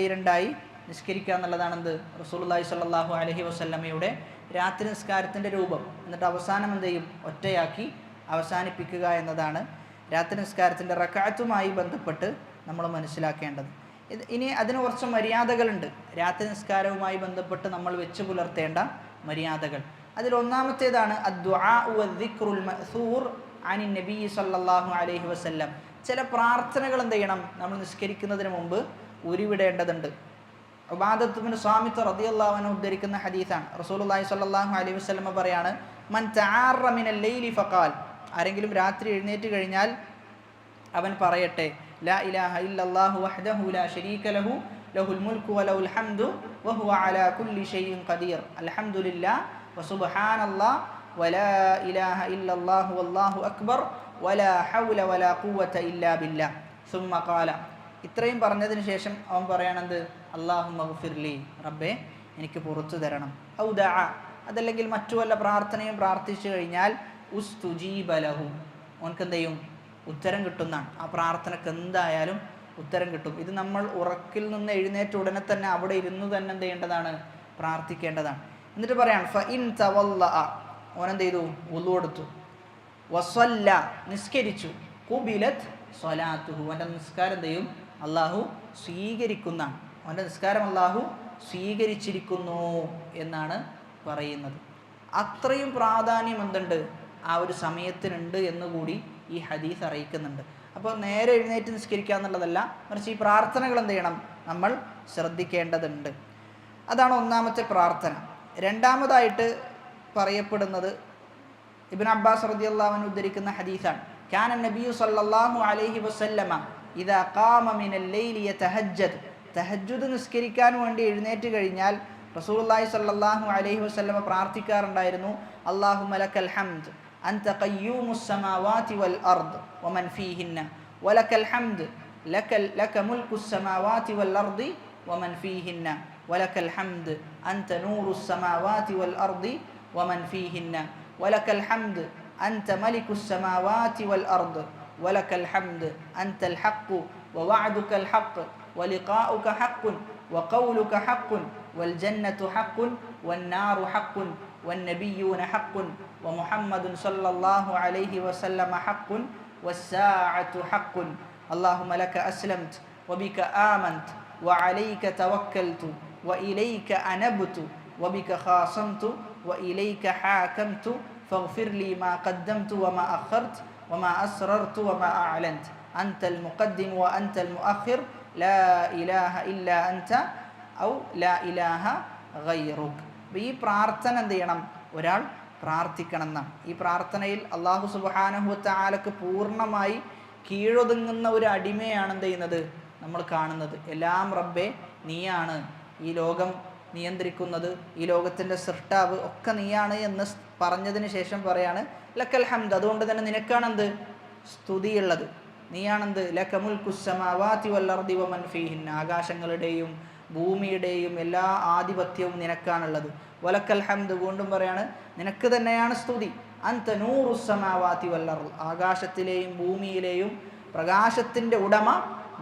ഈരണ്ടായി നിസ്കരിക്കുക എന്നുള്ളതാണ് എന്ത് റസൂലുള്ളാഹി സ്വല്ലല്ലാഹു അലൈഹി വസല്ലമയുടെ രാത്രി നിസ്കാരത്തിൻ്റെ രൂപം. എന്നിട്ട് അവസാനം എന്ത് ചെയ്യും, ഒറ്റയാക്കി അവസാനിപ്പിക്കുക എന്നതാണ് രാത്രി നിസ്കാരത്തിൻ്റെ റക്അത്തുമായി ബന്ധപ്പെട്ട് നമ്മൾ മനസ്സിലാക്കേണ്ടത്. ഇനി അതിന് കുറച്ച് മര്യാദകളുണ്ട്. രാത്രി നിസ്കാരവുമായി ബന്ധപ്പെട്ട് നമ്മൾ വെച്ച് പുലർത്തേണ്ട മര്യാദകൾ. അതിലൊന്നാമത്തേതാണ് അദ്ദുആഉ വദ്ദിക്റുൽ മഅ്സൂർ അനി നബി സല്ലല്ലാഹു അലൈഹി വസല്ലം. ചില പ്രാർത്ഥനകൾ എന്ത് ചെയ്യണം, നമ്മൾ നിസ്കരിക്കുന്നതിന് മുമ്പ് ഉരുവിടേണ്ടതുണ്ട്. ഉബാദത്ത് ബിൻ സ്വാമിത്ത് റളിയല്ലാഹു അൻഹു ഉദ്ധരിക്കുന്ന ഹദീസാണ്. റസൂലുള്ളാഹി സ്വല്ലല്ലാഹു അലൈഹി വസല്ലം പറയാണ്, മൻ തആറ മിനൽ ലൈലി ഫഖാൽ, ആരെങ്കിലും രാത്രി എഴുന്നേറ്റ് കഴിഞ്ഞാൽ അവൻ പറയട്ടെ, ലാ ഇലാഹ ഇല്ലല്ലാഹു വഹ്ദഹു ലാ ശരീക ലഹു ലഹുൽ മുൽക്കു വലഹുൽ ഹംദു വഹുവ അലാ കുല്ലി ഷൈഇൻ ഖദീർ അൽഹംദുലില്ലാഹ് വസുബ്ഹാനല്ലാഹ് വലാ ഇലാഹ ഇല്ലല്ലാഹു വല്ലാഹു അക്ബർ വലാ ഹൗല വലാ ഖുവത ഇല്ലാ ബില്ലാഹ് സുമ്മ ഖാല. ഇത്രയും പറഞ്ഞതിന് ശേഷം അവൻ പറയണത്, അല്ലാഹുമ്മഗ്ഫിർലി, റബ്ബേ എനിക്ക് പുറത്തു തരണം. ഔ ദഅ, അതല്ലെങ്കിൽ മറ്റു വല്ല പ്രാർത്ഥനയും പ്രാർത്ഥിച്ചു കഴിഞ്ഞാൽ ഉസ്തുജീബ ലഹു, അവനക്ക് എന്ത് ചെയ്യും, ഉത്തരം കിട്ടുന്നതാണ്. ആ പ്രാർത്ഥനക്ക് എന്തായാലും ഉത്തരം കിട്ടും. ഇത് നമ്മൾ ഉറക്കിൽ നിന്ന് എഴുന്നേറ്റ ഉടനെ തന്നെ അവിടെ ഇരുന്ന് തന്നെ എന്ത് ചെയ്യേണ്ടതാണ്, പ്രാർത്ഥിക്കേണ്ടതാണ്. എന്നിട്ട് പറയാണ് ഫഇൻ തവല്ലഅ, അവനെന്ത് ചെയ്തു, വുളു എടുത്തു, വസല്ല, നിസ്കരിച്ചു, ഖുബിലത് സ്വലാത്തുഹു, അവൻ്റെ നിസ്കാരം എന്ത് ചെയ്യും, അള്ളാഹു സ്വീകരിക്കുന്നതാണ്. അവൻ്റെ നിസ്കാരം അള്ളാഹു സ്വീകരിച്ചിരിക്കുന്നു എന്നാണ് പറയുന്നത്. അത്രയും പ്രാധാന്യം എന്തുണ്ട്, ആ ഒരു സമയത്തിനുണ്ട് എന്നുകൂടി ഈ ഹദീസ് അറിയിക്കുന്നുണ്ട്. അപ്പോൾ നേരെ എഴുന്നേറ്റ് നിസ്കരിക്കുക എന്നുള്ളതല്ല, മറിച്ച് ഈ പ്രാർത്ഥനകൾ എന്ത് ചെയ്യണം, നമ്മൾ ശ്രദ്ധിക്കേണ്ടതുണ്ട്. അതാണ് ഒന്നാമത്തെ പ്രാർത്ഥന. രണ്ടാമതായിട്ട് പറയപ്പെടുന്നത് ഇബ്നു അബ്ബാസ് റളിയല്ലാഹു അൻഹു ഉദ്ധരിക്കുന്ന ഹദീസാണ്. കാന നബിയു സല്ലല്ലാഹു അലൈഹി വസല്ലമ ഇദാ ഖാമ മിനൽ ലൈലി യതഹജ്ജദ്, തഹജ്ജുദ് നിസ്കരിക്കാൻ വേണ്ടി എഴുന്നേറ്റ് കഴിഞ്ഞാൽ റസൂലുള്ളാഹി സല്ലല്ലാഹു അലൈഹി വസല്ലമ പ്രാർത്ഥിക്കാറുണ്ടായിരുന്നു, അല്ലാഹുമ്മ ലക്കൽ ഹംദ് അൻത ഖയ്യൂമുസ് സമാവാതി വൽ അർദ് വമൻ ഫീഹിന്ന വലക്കൽ ഹംദ് ലക മുൽക്കുസ് സമാവാതി വൽ അർദി വമൻ ഫീഹിന്ന വലക്കൽ ഹംദ് അൻത നൂറുസ് സമാവാതി വൽ അർദി വമൻ ഫീഹിന്ന വലക്കൽ ഹംദ് അൻത മലിക്കുസ് സമാവാതി വൽ അർദ് വലക്കൽ ഹംദ് അൻതൽ ഹഖ് വവഅദുകൽ ഹഖ് വലിഖാഉക ഹഖ് വഖൗലുക ഹഖ് വൽജന്നതു ഹഖ് വന്നാറു ഹഖ് വന്നബിയ്യൂന ഹഖ് വമുഹമ്മദുൻ സല്ലല്ലാഹു അലൈഹി വസല്ലമ ഹഖ് വസ്സാഅതു ഹഖ് അല്ലാഹുമ്മ ലക അസ്ലംതു വബിക ആമൻതു വഅലൈക തവക്കൽതു വഇലൈക അനബ്തു വബിക ഖാസംതു വഇലൈക ഹാകംതു ഫഗ്ഫിർ ലി മാ ഖദ്ദംതു വമാ അഖർതു വമാ അസ്റർതു വമാ അഅലൻതു അൻതൽ മുഖദ്ദിം വഅൻതൽ മുഅഖിർ ലാ ഇലാഹ ഇല്ലാ അൻത ഔ ലാ ഇലാഹ ഗൈറുക്. ഈ പ്രാർത്ഥന എന്ത് ചെയ്യണം, ഒരാൾ പ്രാർത്ഥിക്കണം എന്നാണ്. ഈ പ്രാർത്ഥനയിൽ അല്ലാഹു സുബ്ഹാനഹു വ തആലക്ക് പൂർണ്ണമായി കീഴൊതുങ്ങുന്ന ഒരു അടിമയാണ് എന്ത് ചെയ്യുന്നത്, നമ്മൾ കാണുന്നത്. എല്ലാം റബ്ബേ നീയാണ്, ഈ ലോകം നിയന്ത്രിക്കുന്നത്, ഈ ലോകത്തിൻ്റെ സൃഷ്ടാവ് ഒക്കെ നീയാണ് എന്ന് പറഞ്ഞതിന് ശേഷം പറയാണ് ലക്കൽ ഹംദ്, അതുകൊണ്ട് തന്നെ നിനക്കാണെന്ത് സ്തുതിയുള്ളത്, നീയാണെന്ത് ലക മുൽക്കുസ് സമാവാതി വൽ അർദി വമൻ ഫീഹിന്ന, ആകാശങ്ങളുടെയും ഭൂമിയുടെയും എല്ലാ ആധിപത്യവും നിനക്കാണുള്ളത്. വലക്കൽ ഹംദ്, വീണ്ടും പറയാണ് നിനക്ക് തന്നെയാണ് സ്തുതി. അൻത നൂറുസ് സമാവാതി വൽ അർദ്, ആകാശത്തിലെയും ഭൂമിയിലെയും പ്രകാശത്തിൻ്റെ ഉടമ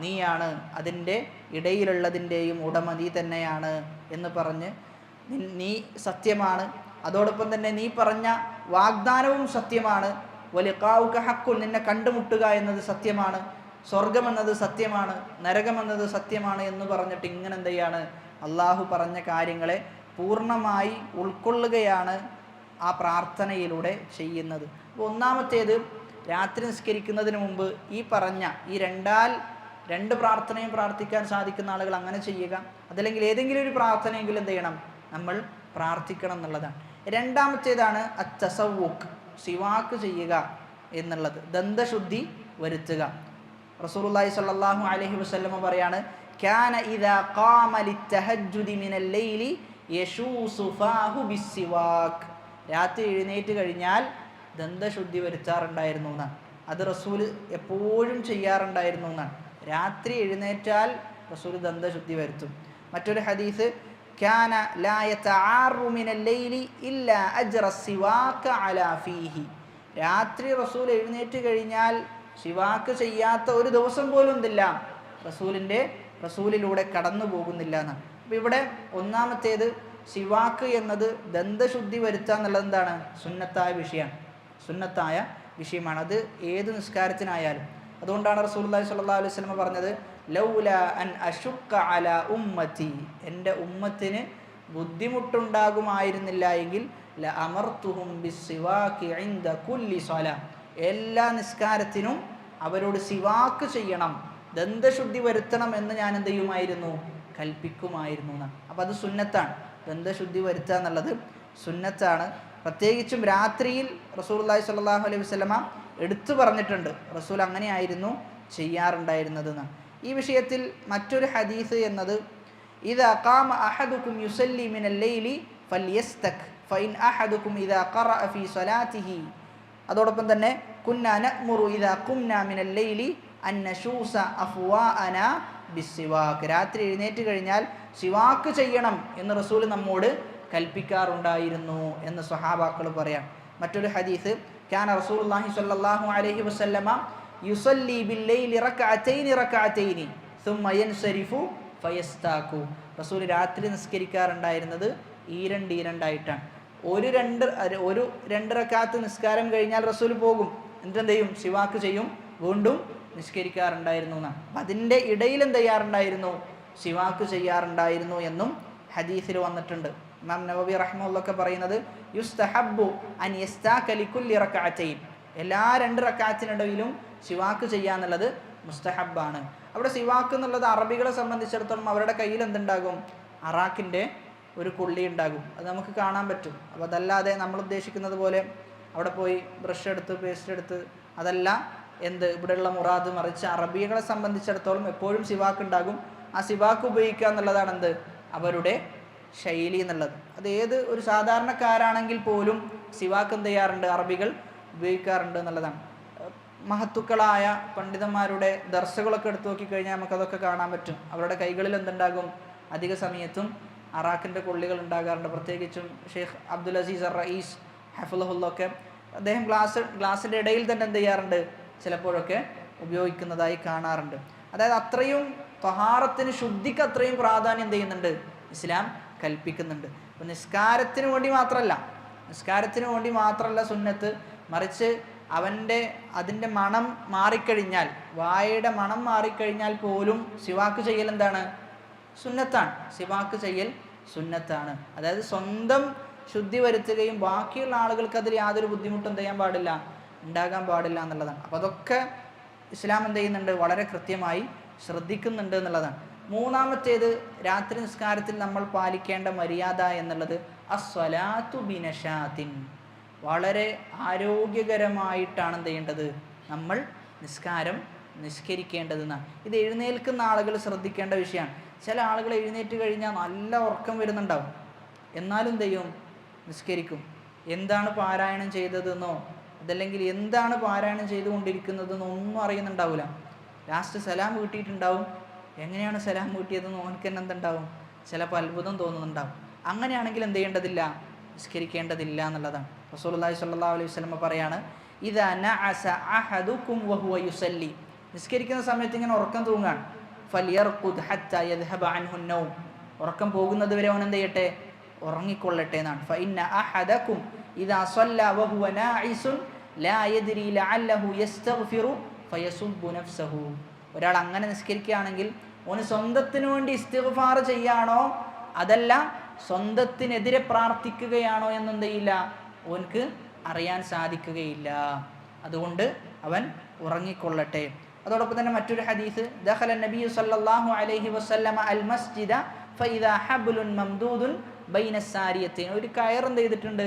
നീയാണ്, അതിൻ്റെ ഇടയിലുള്ളതിൻ്റെയും ഉടമ നീ തന്നെയാണ് എന്ന് പറഞ്ഞ് നീ സത്യമാണ്, അതോടൊപ്പം തന്നെ നീ പറഞ്ഞ വാഗ്ദാനവും സത്യമാണ്. വലിഖാഉക ഹഖ്ഖുൻ, നിന്നെ കണ്ടുമുട്ടുക എന്നത് സത്യമാണ്, സ്വർഗമെന്നത് സത്യമാണ്, നരകമെന്നത് സത്യമാണ് എന്ന് പറഞ്ഞിട്ട് ഇങ്ങനെ എന്ത് ചെയ്യാണ്, അള്ളാഹു പറഞ്ഞ കാര്യങ്ങളെ പൂർണ്ണമായി ഉൾക്കൊള്ളുകയാണ് ആ പ്രാർത്ഥനയിലൂടെ ചെയ്യുന്നത്. അപ്പോൾ ഒന്നാമത്തേത്, രാത്രി നിസ്കരിക്കുന്നതിന് മുമ്പ് ഈ പറഞ്ഞ ഈ രണ്ട് പ്രാർത്ഥനയും പ്രാർത്ഥിക്കാൻ സാധിക്കുന്ന ആളുകൾ അങ്ങനെ ചെയ്യുക. അതല്ലെങ്കിൽ ഏതെങ്കിലും ഒരു പ്രാർത്ഥനയെങ്കിലും എന്ത് ചെയ്യണം, നമ്മൾ പ്രാർത്ഥിക്കണം എന്നുള്ളതാണ്. രണ്ടാമത്തേതാണ് അത്തസവ്വുക്ക്, സിവാക്ക് ചെയ്യുക എന്നുള്ളത്, ദന്തശുദ്ധി വരുത്തുക. റസൂലുള്ളാഹി സ്വല്ലല്ലാഹു അലൈഹി വസല്ലം പറയാണ്, കാന ഇദാ ഖാമ ലിത്തഹജ്ജുദി മിനൽ ലൈലി യശൂസു ഫാഹു ബിസ്സിവാക്ക്, രാത്രി എഴുന്നേറ്റ് കഴിഞ്ഞാൽ ദന്തശുദ്ധി വരുത്താറുണ്ടായിരുന്നു എന്നാണ്. അത് റസൂൽ എപ്പോഴും ചെയ്യാറുണ്ടായിരുന്നു എന്നാണ്. രാത്രി എഴുന്നേറ്റാൽ റസൂൽ ദന്തശുദ്ധി വരുത്തും. മറ്റൊരു ഹദീസ്, കാന ലാ യതആറു മിനൽ ലൈലി ഇല്ലാ അജ്റ സിവാക അലാ ഫീഹി. രാത്രി റസൂൽ എഴുന്നേറ്റ് കഴിഞ്ഞാൽ സിവാക്ക് ചെയ്യാത്ത ഒരു ദിവസം പോലും എന്തില്ല, റസൂലിലൂടെ കടന്നു പോകുന്നില്ല എന്നാണ്. അപ്പോൾ ഇവിടെ ഒന്നാമത്തേത് സിവാക്ക് എന്നത് ദന്തശുദ്ധി വരുത്തുക എന്നുള്ളത് എന്താണ്, സുന്നത്തായ വിഷയമാണ്. അത് ഏത് നിസ്കാരത്തിനായാലും. അതുകൊണ്ടാണ് റസൂലുള്ളാഹി സ്വല്ലല്ലാഹു അലൈഹി വസല്ലം പറഞ്ഞത്, ലൗലാ അൻ അശുക്ക അലാ ഉമ്മത്തി, എൻ്റെ ഉമ്മത്തിന് ബുദ്ധിമുട്ടുണ്ടാകുമായിരുന്നില്ല എങ്കിൽ ല അമർത്തുഹും ബിസ്സിവാകി ഇൻദ കുല്ലി സ്വലാ, എല്ലാ നിസ്കാരത്തിനും അവരോട് സിവാക്ക് ചെയ്യണം, ദന്തശുദ്ധി വരുത്തണം എന്ന് ഞാൻ എന്ത് ചെയ്യുമായിരുന്നു, കൽപ്പിക്കുമായിരുന്നു എന്നാണ്. അപ്പം അത് സുന്നത്താണ്. ദന്തശുദ്ധി വരുത്തുക എന്നുള്ളത് സുന്നത്താണ്. പ്രത്യേകിച്ചും രാത്രിയിൽ റസൂലുള്ളാഹി സ്വല്ലല്ലാഹു അലൈഹി വസല്ലമ എടുത്തു പറഞ്ഞിട്ടുണ്ട്, റസൂൽ അങ്ങനെയായിരുന്നു ചെയ്യാറുണ്ടായിരുന്നത് എന്നാണ്. ഈ വിഷയത്തിൽ മറ്റൊരു ഹദീസ് എന്നത്, ഇദാ ഖാമ അഹദുകും യുസല്ലി മിനൽ ലൈലി ഫൽയസ്തക് ഫഇൻ അഹദുകും ഇദാ ഖറഅ ഫീ സ്വലാത്തിഹി. അതോടൊപ്പം തന്നെ കുന്നാ നഅ്മുറു ഇദാ ഖുംനാ മിനൽ ലൈലി അൻ നശൂസ അഫ്വാഅനാ ബിസ്സിവാക്ക്. രാത്രി എഴുന്നേറ്റ് കഴിഞ്ഞാൽ സിവാക്ക് ചെയ്യണം എന്ന് റസൂൽ നമ്മോട് കൽപ്പിക്കാറുണ്ടായിരുന്നു എന്ന് സ്വഹാബാക്കൾ പറയാം. മറ്റൊരു ഹദീസ്, കാന റസൂലുള്ളാഹി സ്വല്ലല്ലാഹു അലൈഹി വസല്ലമ യുസല്ലി ബില്ലൈലി റക്അതൈനി സുമ്മ യൻസരിഫു ഫയസ്താകു. റസൂൽ രാത്രി നിസ്കരിക്കാറുണ്ടായിരുന്നത് ഈരണ്ടായിട്ടാണ്. ഒരു രണ്ട് റക്അത്ത് നിസ്കാരം കഴിഞ്ഞാൽ റസൂൽ പോകും, എന്നിട്ട് എന്ത് ചെയ്യും, സിവാക്ക് ചെയ്യും, വീണ്ടും നിസ്കരിക്കാറുണ്ടായിരുന്നു എന്നാണ്. അപ്പം അതിൻ്റെ ഇടയിൽ എന്ത് ചെയ്യാറുണ്ടായിരുന്നു, സിവാക്ക് ചെയ്യാറുണ്ടായിരുന്നു എന്നും ഹദീസിൽ വന്നിട്ടുണ്ട്. ഇമാം നവവി റഹ്മത്തുള്ളാഹി പറയുന്നത്, യുസ്തഹബ്ബു അൻ യസ്താക ലികുല്ലി റക്അതൈൻ, എല്ലാ 2 റക്അത്തിനിടയിലും സിവാക്ക് ചെയ്യാന്നുള്ളത് മുസ്തഹബ്ബാണ്. അവിടെ സിവാക്ക് എന്നുള്ളത് അറബികളെ സംബന്ധിച്ചിടത്തോളം അവരുടെ കയ്യിൽ എന്തുണ്ടാകും, അറാക്കിൻ്റെ ഒരു കൊള്ളി ഉണ്ടാകും, അത് നമുക്ക് കാണാൻ പറ്റും. അപ്പോൾ അതല്ലാതെ നമ്മൾ ഉദ്ദേശിക്കുന്നത് പോലെ അവിടെ പോയി ബ്രഷ് എടുത്ത് പേസ്റ്റ് എടുത്ത് അതല്ല ഇവിടെയുള്ള മുറാദ്. മറിച്ച് അറബികളെ സംബന്ധിച്ചിടത്തോളം എപ്പോഴും സിവാക്ക് ഉണ്ടാകും. ആ സിവാക്ക് ഉപയോഗിക്കുക എന്നുള്ളതാണ് അവരുടെ ശൈലി എന്നുള്ളത്. അത് ഏത് ഒരു സാധാരണക്കാരാണെങ്കിൽ പോലും സിവാക്ക് എന്ത് ചെയ്യാറുണ്ട്, അറബികൾ ഉപയോഗിക്കാറുണ്ട് എന്നുള്ളതാണ്. മഹത്തുക്കളായ പണ്ഡിതന്മാരുടെ ദർസുകളൊക്കെ എടുത്തു നോക്കിക്കഴിഞ്ഞാൽ നമുക്കതൊക്കെ കാണാൻ പറ്റും. അവരുടെ കൈകളിൽ എന്തുണ്ടാകും, അധിക സമയത്തും അറാഖിൻ്റെ കൊള്ളികൾ ഉണ്ടാകാറുണ്ട്. പ്രത്യേകിച്ചും ഷെയ്ഖ് അബ്ദുൽ അസീസ് അർ റഈസ് ഹഫ്ളഹുല്ലൊക്കെ അദ്ദേഹം ഗ്ലാസിൻ്റെ ഇടയിൽ തന്നെ എന്ത് ചെയ്യാറുണ്ട്, ചിലപ്പോഴൊക്കെ ഉപയോഗിക്കുന്നതായി കാണാറുണ്ട്. അതായത് അത്രയും ത്വഹാറത്തിന്, ശുദ്ധിക്ക് അത്രയും പ്രാധാന്യം എന്ത് ചെയ്യുന്നുണ്ട്, ഇസ്ലാം കൽപ്പിക്കുന്നുണ്ട്. അപ്പോൾ നിസ്കാരത്തിന് വേണ്ടി മാത്രമല്ല സുന്നത്ത്, മറിച്ച് അതിൻ്റെ മണം മാറിക്കഴിഞ്ഞാൽ, വായയുടെ മണം മാറിക്കഴിഞ്ഞാൽ പോലും സിവാക്ക് ചെയ്യൽ എന്താണ്, സുന്നത്താണ്. സിവാക്ക് ചെയ്യൽ സുന്നത്താണ്. അതായത് സ്വന്തം ശുദ്ധി വരുത്തുകയും ബാക്കിയുള്ള ആളുകൾക്ക് അതിൽ യാതൊരു ബുദ്ധിമുട്ടും ഉണ്ടാകാൻ പാടില്ല എന്നുള്ളതാണ്. അപ്പോൾ അതൊക്കെ ഇസ്ലാം എന്ത് ചെയ്യുന്നുണ്ട്, വളരെ കൃത്യമായി ശ്രദ്ധിക്കുന്നുണ്ട് എന്നുള്ളതാണ്. മൂന്നാമത്തേത്, രാത്രി നിസ്കാരത്തിൽ നമ്മൾ പാലിക്കേണ്ട മര്യാദ എന്നുള്ളത് അസ്വലാത്തു ബിനശാത്തിൻ, വളരെ ആരോഗ്യകരമായിട്ടാണ് എന്ത് ചെയ്യേണ്ടത്, നമ്മൾ നിസ്കരിക്കേണ്ടതെന്നാണ്. ഇത് എഴുന്നേൽക്കുന്ന ആളുകൾ ശ്രദ്ധിക്കേണ്ട വിഷയമാണ്. ചില ആളുകൾ എഴുന്നേറ്റ് കഴിഞ്ഞാൽ നല്ല ഉറക്കം വരുന്നുണ്ടാവും, എന്നാലും എന്ത് ചെയ്യും, നിസ്കരിക്കും. എന്താണ് പാരായണം ചെയ്തതെന്നോ അതല്ലെങ്കിൽ എന്താണ് പാരായണം ചെയ്തുകൊണ്ടിരിക്കുന്നതെന്നോ ഒന്നും അറിയുന്നുണ്ടാവില്ല. ലാസ്റ്റ് സലാം വീട്ടിയിട്ടുണ്ടാവും. എങ്ങനെയാണ് സലാം വീട്ടിയതെന്ന് ഓനക്ക് തന്നെ എന്തുണ്ടാവും, ചിലപ്പോൾ അത്ഭുതം തോന്നുന്നുണ്ടാവും. അങ്ങനെയാണെങ്കിൽ എന്ത് ചെയ്യേണ്ടതില്ല, നിസ്കരിക്കേണ്ടതില്ല എന്നുള്ളതാണ്. റസൂലുള്ളാഹി സ്വല്ലല്ലാഹു അലൈഹി വസല്ലം പറയാണ്, ഇദാ നഅസ അഹദുകും വഹുവ യുസല്ലി, നിസ്കരിക്കുന്ന സമയത്ത് ഇങ്ങനെ ഉറക്കം തൂങ്ങാൻ, ഫലിയർഖുദ് ഹത്താ യദ്ഹബ അൻഹു നൗം, ഉറക്കം പോകുന്നത് വരെ അവൻ എന്ത് ചെയ്യട്ടെ, ഉറങ്ങിക്കൊള്ളട്ടെ എന്നാണ്. ഫഇന്ന അഹദകും ഇദാ സ്വല്ല വഹുവ നാഇസുൻ ലാ യദ്രി ലഅല്ലഹു യസ്തഗ്ഫിറു ഫയസുബ്ബു നഫ്സഹു, ഒരാൾ അങ്ങനെ നിസ്കരിക്കുകയാണെങ്കിൽ ഓന് സ്വന്തത്തിന് വേണ്ടി ഇസ്തിഗ്ഫാർ ചെയ്യാണോ അതല്ല സ്വന്തത്തിനെതിരെ പ്രാർത്ഥിക്കുകയാണോ എന്നെന്ത് ചെയ്യില്ല, ഓൻക്ക് അറിയാൻ സാധിക്കുകയില്ല. അതുകൊണ്ട് അവൻ ഉറങ്ങിക്കൊള്ളട്ടെ. അതോടൊപ്പം തന്നെ മറ്റൊരു ഹദീസ്, ദഖല നബി സല്ലല്ലാഹു അലൈഹി വസല്ലമ അൽ മസ്ജിദ ഫഇദാ ഹബ്ലുൻ മംദൂദുൻ ബൈന സാരിയത്തൈൻ, ഒരു കയർ എന്ത് ചെയ്തിട്ടുണ്ട്,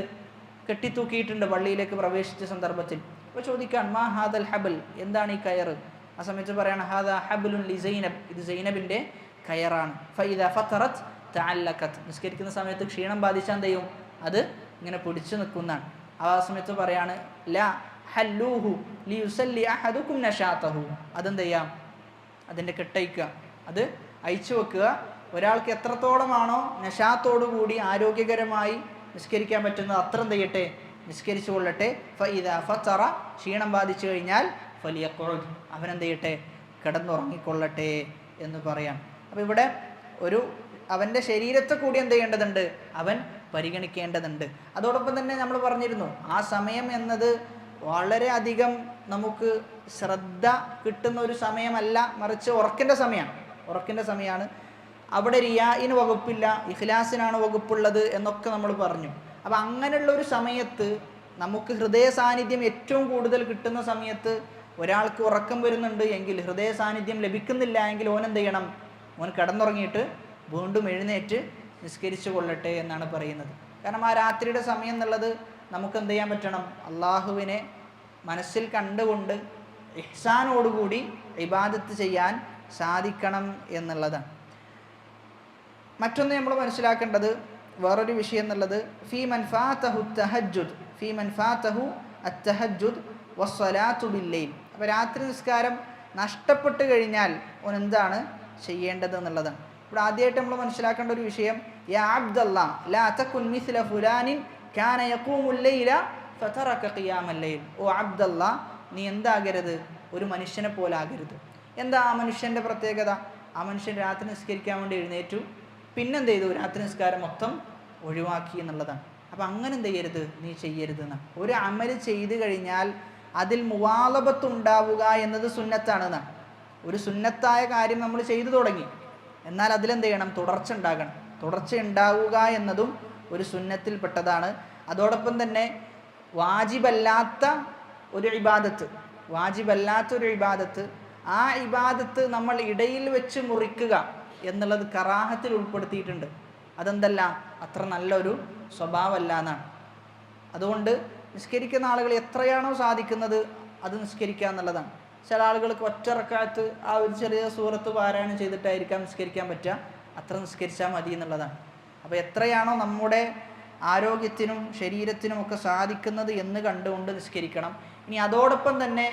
കെട്ടിത്തൂക്കിയിട്ടുണ്ട് പള്ളിയിലേക്ക് പ്രവേശിച്ച സന്ദർഭത്തിൽ. അപ്പോൾ ചോദിക്കാൻ, മാ ഹാദൽ ഹബൽ, എന്താണ് ഈ കയർ? ആ സമയത്ത് പറയാണ്, ഹാദാ ഹബ്ലുൻ ലി സൈനബ്, ഇത് സൈനബിൻ്റെ കയറാണ്. ഫഇദാ ഫതറത് തഅല്ലഖത്, നിസ്കരിക്കുന്ന സമയത്ത് ക്ഷീണം ബാധിച്ചാൽ എന്ത് ചെയ്യും, അത് ഇങ്ങനെ പിടിച്ചു നിൽക്കുന്നതാണ്. ആ സമയത്ത് പറയാണ്, ലാ ഹല്ലൂഹു ലിയുസല്ലി അഹദുകും നശാതഹു, അതെന്ത് ചെയ്യാം, അതിൻ്റെ കെട്ടയക്കുക, അത് അയച്ചു വെക്കുക, ഒരാൾക്ക് എത്രത്തോളമാണോ നശാത്തോടുകൂടി ആരോഗ്യകരമായി നിസ്കരിക്കാൻ പറ്റുന്നത് അത്ര എന്ത് ചെയ്യട്ടെ, നിസ്കരിച്ചു കൊള്ളട്ടെ. ഫഇദാ ഫതറ, ക്ഷീണം ബാധിച്ചു കഴിഞ്ഞാൽ ഫലിയഖുദ്, അവനെന്ത് ചെയ്യട്ടെ, കിടന്നുറങ്ങിക്കൊള്ളട്ടെ എന്ന് പറയാം. അപ്പോൾ ഇവിടെ അവൻ്റെ ശരീരത്തെ കൂടി എന്ത് ചെയ്യേണ്ടതുണ്ട്, അവൻ പരിഗണിക്കേണ്ടതുണ്ട്. അതോടൊപ്പം തന്നെ നമ്മൾ പറഞ്ഞിരുന്നു, ആ സമയം എന്നത് വളരെ അധികം നമുക്ക് ശ്രദ്ധ കിട്ടുന്ന ഒരു സമയമല്ല, മറിച്ച് ഉറക്കിൻ്റെ സമയമാണ്. അവിടെ റിയാഇന് വകുപ്പില്ല, ഇഖ്ലാസിനാണ് വകുപ്പുള്ളത് എന്നൊക്കെ നമ്മൾ പറഞ്ഞു. അപ്പം അങ്ങനെയുള്ള ഒരു സമയത്ത് നമുക്ക് ഹൃദയ സാന്നിധ്യം ഏറ്റവും കൂടുതൽ കിട്ടുന്ന സമയത്ത് ഒരാൾക്ക് ഉറക്കം വരുന്നുണ്ട് എങ്കിൽ, ഹൃദയ സാന്നിധ്യം ലഭിക്കുന്നില്ല എങ്കിൽ ഓനെന്ത് ചെയ്യണം, ഓൻ കിടന്നുറങ്ങിയിട്ട് വീണ്ടും എഴുന്നേറ്റ് നിസ്കരിച്ചു കൊള്ളട്ടെ എന്നാണ് പറയുന്നത്. കാരണം ആ രാത്രിയുടെ സമയം എന്നുള്ളത് നമുക്ക് എന്ത് ചെയ്യാൻ പറ്റണം, അള്ളാഹുവിനെ മനസ്സിൽ കണ്ടുകൊണ്ട് ഇഹ്സാനോടുകൂടി ഇബാദത്ത് ചെയ്യാൻ സാധിക്കണം എന്നുള്ളതാണ്. മറ്റൊന്ന് നമ്മൾ മനസ്സിലാക്കേണ്ടത് വേറൊരു വിഷയം എന്നുള്ളത് ഫീ മൻ ഫാതഹു അത്തഹജ്ജുദ് വസ്സലാത്തു ബില്ലൈൽ. അപ്പോൾ രാത്രി നിസ്കാരം നഷ്ടപ്പെട്ട് കഴിഞ്ഞാൽ ഓൻ എന്താണ് ചെയ്യേണ്ടത് എന്നുള്ളതാണ്. ഇവിടെ ആദ്യമായിട്ട് നമ്മൾ മനസ്സിലാക്കേണ്ട ഒരു വിഷയം, യാ അബ്ദല്ലാ ലാ തകുൻ മിസ്ല ഫുലാനിൻ കാന യഖൂമുൽ ലൈല ഫതറക ഖിയാമൽ ലൈൽ. ഓ അബ്ദല്ലാ, നീ എന്താകരുത്, ഒരു മനുഷ്യനെ പോലെ ആകരുത്. എന്താ ആ മനുഷ്യൻ്റെ പ്രത്യേകത? ആ മനുഷ്യൻ രാത്രി നിസ്കരിക്കാൻ വേണ്ടി എഴുന്നേറ്റു, പിന്നെന്ത് ചെയ്തു, രാത്രി നിസ്കാരം മൊത്തം ഒഴിവാക്കി എന്നുള്ളതാണ്. അപ്പം അങ്ങനെ എന്ത് ചെയ്യരുത്, നീ ചെയ്യരുത് എന്നാണ്. ഒരു അമൽ ചെയ്തു കഴിഞ്ഞാൽ അതിൽ മുവാലബത്ത് ഉണ്ടാവുക എന്നത് സുന്നത്താണ് എന്നാണ്. ഒരു സുന്നത്തായ കാര്യം നമ്മൾ ചെയ്തു തുടങ്ങി, എന്നാൽ അതിലെന്ത് ചെയ്യണം, തുടർച്ച ഉണ്ടാകണം. തുടർച്ച ഉണ്ടാവുക എന്നതും ഒരു സുന്നത്തിൽപ്പെട്ടതാണ്. അതോടൊപ്പം തന്നെ വാജിബല്ലാത്ത ഒരു ഇബാദത്ത് ആ ഇബാദത്ത് നമ്മൾ ഇടയിൽ വെച്ച് മുറിക്കുക എന്നുള്ളത് കറാഹത്തിൽ ഉൾപ്പെടുത്തിയിട്ടുണ്ട്. അതെന്തല്ല, അത്ര നല്ലൊരു സ്വഭാവമല്ല എന്നാണ്. അതുകൊണ്ട് നിസ്കരിക്കുന്ന ആളുകൾ എത്രയാണോ സാധിക്കുന്നത് അത് നിസ്കരിക്കുക എന്നുള്ളതാണ്. ചില ആളുകൾക്ക് ഒറ്റ റക്അത്ത് ആ ഒരു ചെറിയ സൂറത്ത് പാരായണം ചെയ്തിട്ടായിരിക്കാം നിസ്കരിക്കാൻ പറ്റുക, അത്ര നിസ്കരിച്ചാൽ മതി എന്നുള്ളതാണ്. അപ്പോൾ എത്രയാണോ നമ്മുടെ ആരോഗ്യത്തിനും ശരീരത്തിനും ഒക്കെ സാധിക്കുന്നത് എന്ന് കണ്ടുകൊണ്ട് നിസ്കരിക്കണം. ഇനി അതോടൊപ്പം തന്നെ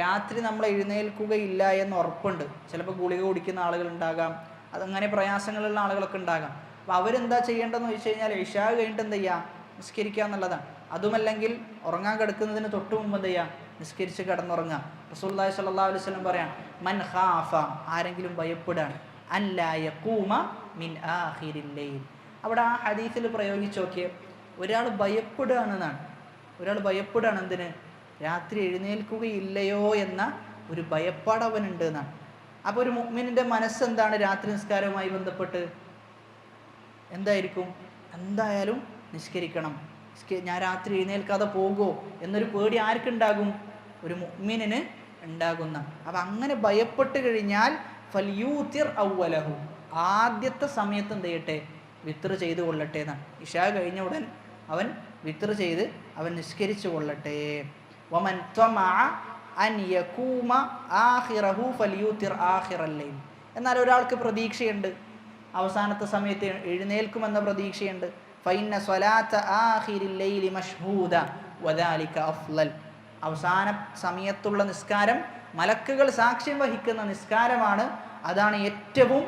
രാത്രി നമ്മൾ എഴുന്നേൽക്കുകയില്ല എന്ന് ഉറപ്പുണ്ട്. ചിലപ്പോൾ ഗുളിക കുടിക്കുന്ന ആളുകളുണ്ടാകാം, അതങ്ങനെ പ്രയാസങ്ങളുള്ള ആളുകളൊക്കെ ഉണ്ടാകാം. അപ്പോൾ അവരെന്താ ചെയ്യേണ്ടതെന്ന് വെച്ച് കഴിഞ്ഞാൽ ഇശാ കഴിഞ്ഞിട്ട് എന്ത് ചെയ്യുക, നിസ്കരിക്കുക എന്നുള്ളതാണ്. അതുമല്ലെങ്കിൽ ഉറങ്ങാൻ കിടക്കുന്നതിന് തൊട്ട് മുമ്പ് എന്ത് ചെയ്യുക, നിസ്കരിച്ച് കിടന്നുറങ്ങുക. റസൂലുള്ളാഹി സ്വല്ലല്ലാഹു അലൈഹി വസല്ലം പറയാം, മൻ ഖാഫ, ആരെങ്കിലും ഭയപ്പെടാണ്, അൻ ലാ യഖൂമ മിൻ ആഖിരിൽ ലൈൽ. അവിടെ ആ ഹദീസിൽ പ്രയോഗിച്ച് നോക്കിയ ഒരാൾ ഭയപ്പെടുകയാണെന്നാണ്. ഒരാൾ ഭയപ്പെടുകയാണ് എന്തിന്, രാത്രി എഴുന്നേൽക്കുകയില്ലയോ എന്ന ഒരു ഭയപ്പാട് അവനുണ്ട് എന്നാണ്. അപ്പോൾ ഒരു മുഅ്മിനിൻ്റെ മനസ്സെന്താണ് രാത്രി നിസ്കാരവുമായി ബന്ധപ്പെട്ട്, എന്തായിരിക്കും, എന്തായാലും നിസ്കരിക്കണം, ഞാൻ രാത്രി എഴുന്നേൽക്കാതെ പോകുമോ എന്നൊരു പേടി ആർക്കുണ്ടാകും, ഒരു മുഅ്മിനിന് ഉണ്ടാകുന്ന. അപ്പം അങ്ങനെ ഭയപ്പെട്ട് കഴിഞ്ഞാൽ ഫൽയൂതിർ അവ്വലഹു, ആദ്യത്തെ സമയത്ത് എന്ത് ചെയ്യട്ടെ, വിത്ർ ചെയ്ത് കൊള്ളട്ടെ എന്നാണ്. ഇശാ കഴിഞ്ഞ ഉടൻ അവൻ വിത്ർ ചെയ്ത് അവൻ നിസ്കരിച്ചു കൊള്ളട്ടെ. വമൻ ത്വമഅ അൻ യകൂമ ആഖിറഹു ഫൽയൂതിർ ആഖിറൽ ലൈൽ. എന്നാൽ ഒരാൾക്ക് പ്രതീക്ഷയുണ്ട്, അവസാനത്തെ സമയത്ത് എഴുന്നേൽക്കുമെന്ന പ്രതീക്ഷയുണ്ട്. ഫൈന്ന സ്വലാത്ത ആഖിരിൽ ലൈലി മഷ്ഹൂദ വദാലിക അഫ്ളൽ. അവസാന സമയത്തുള്ള നിസ്കാരം മലക്കുകൾ സാക്ഷ്യം വഹിക്കുന്ന നിസ്കാരമാണ്, അതാണ് ഏറ്റവും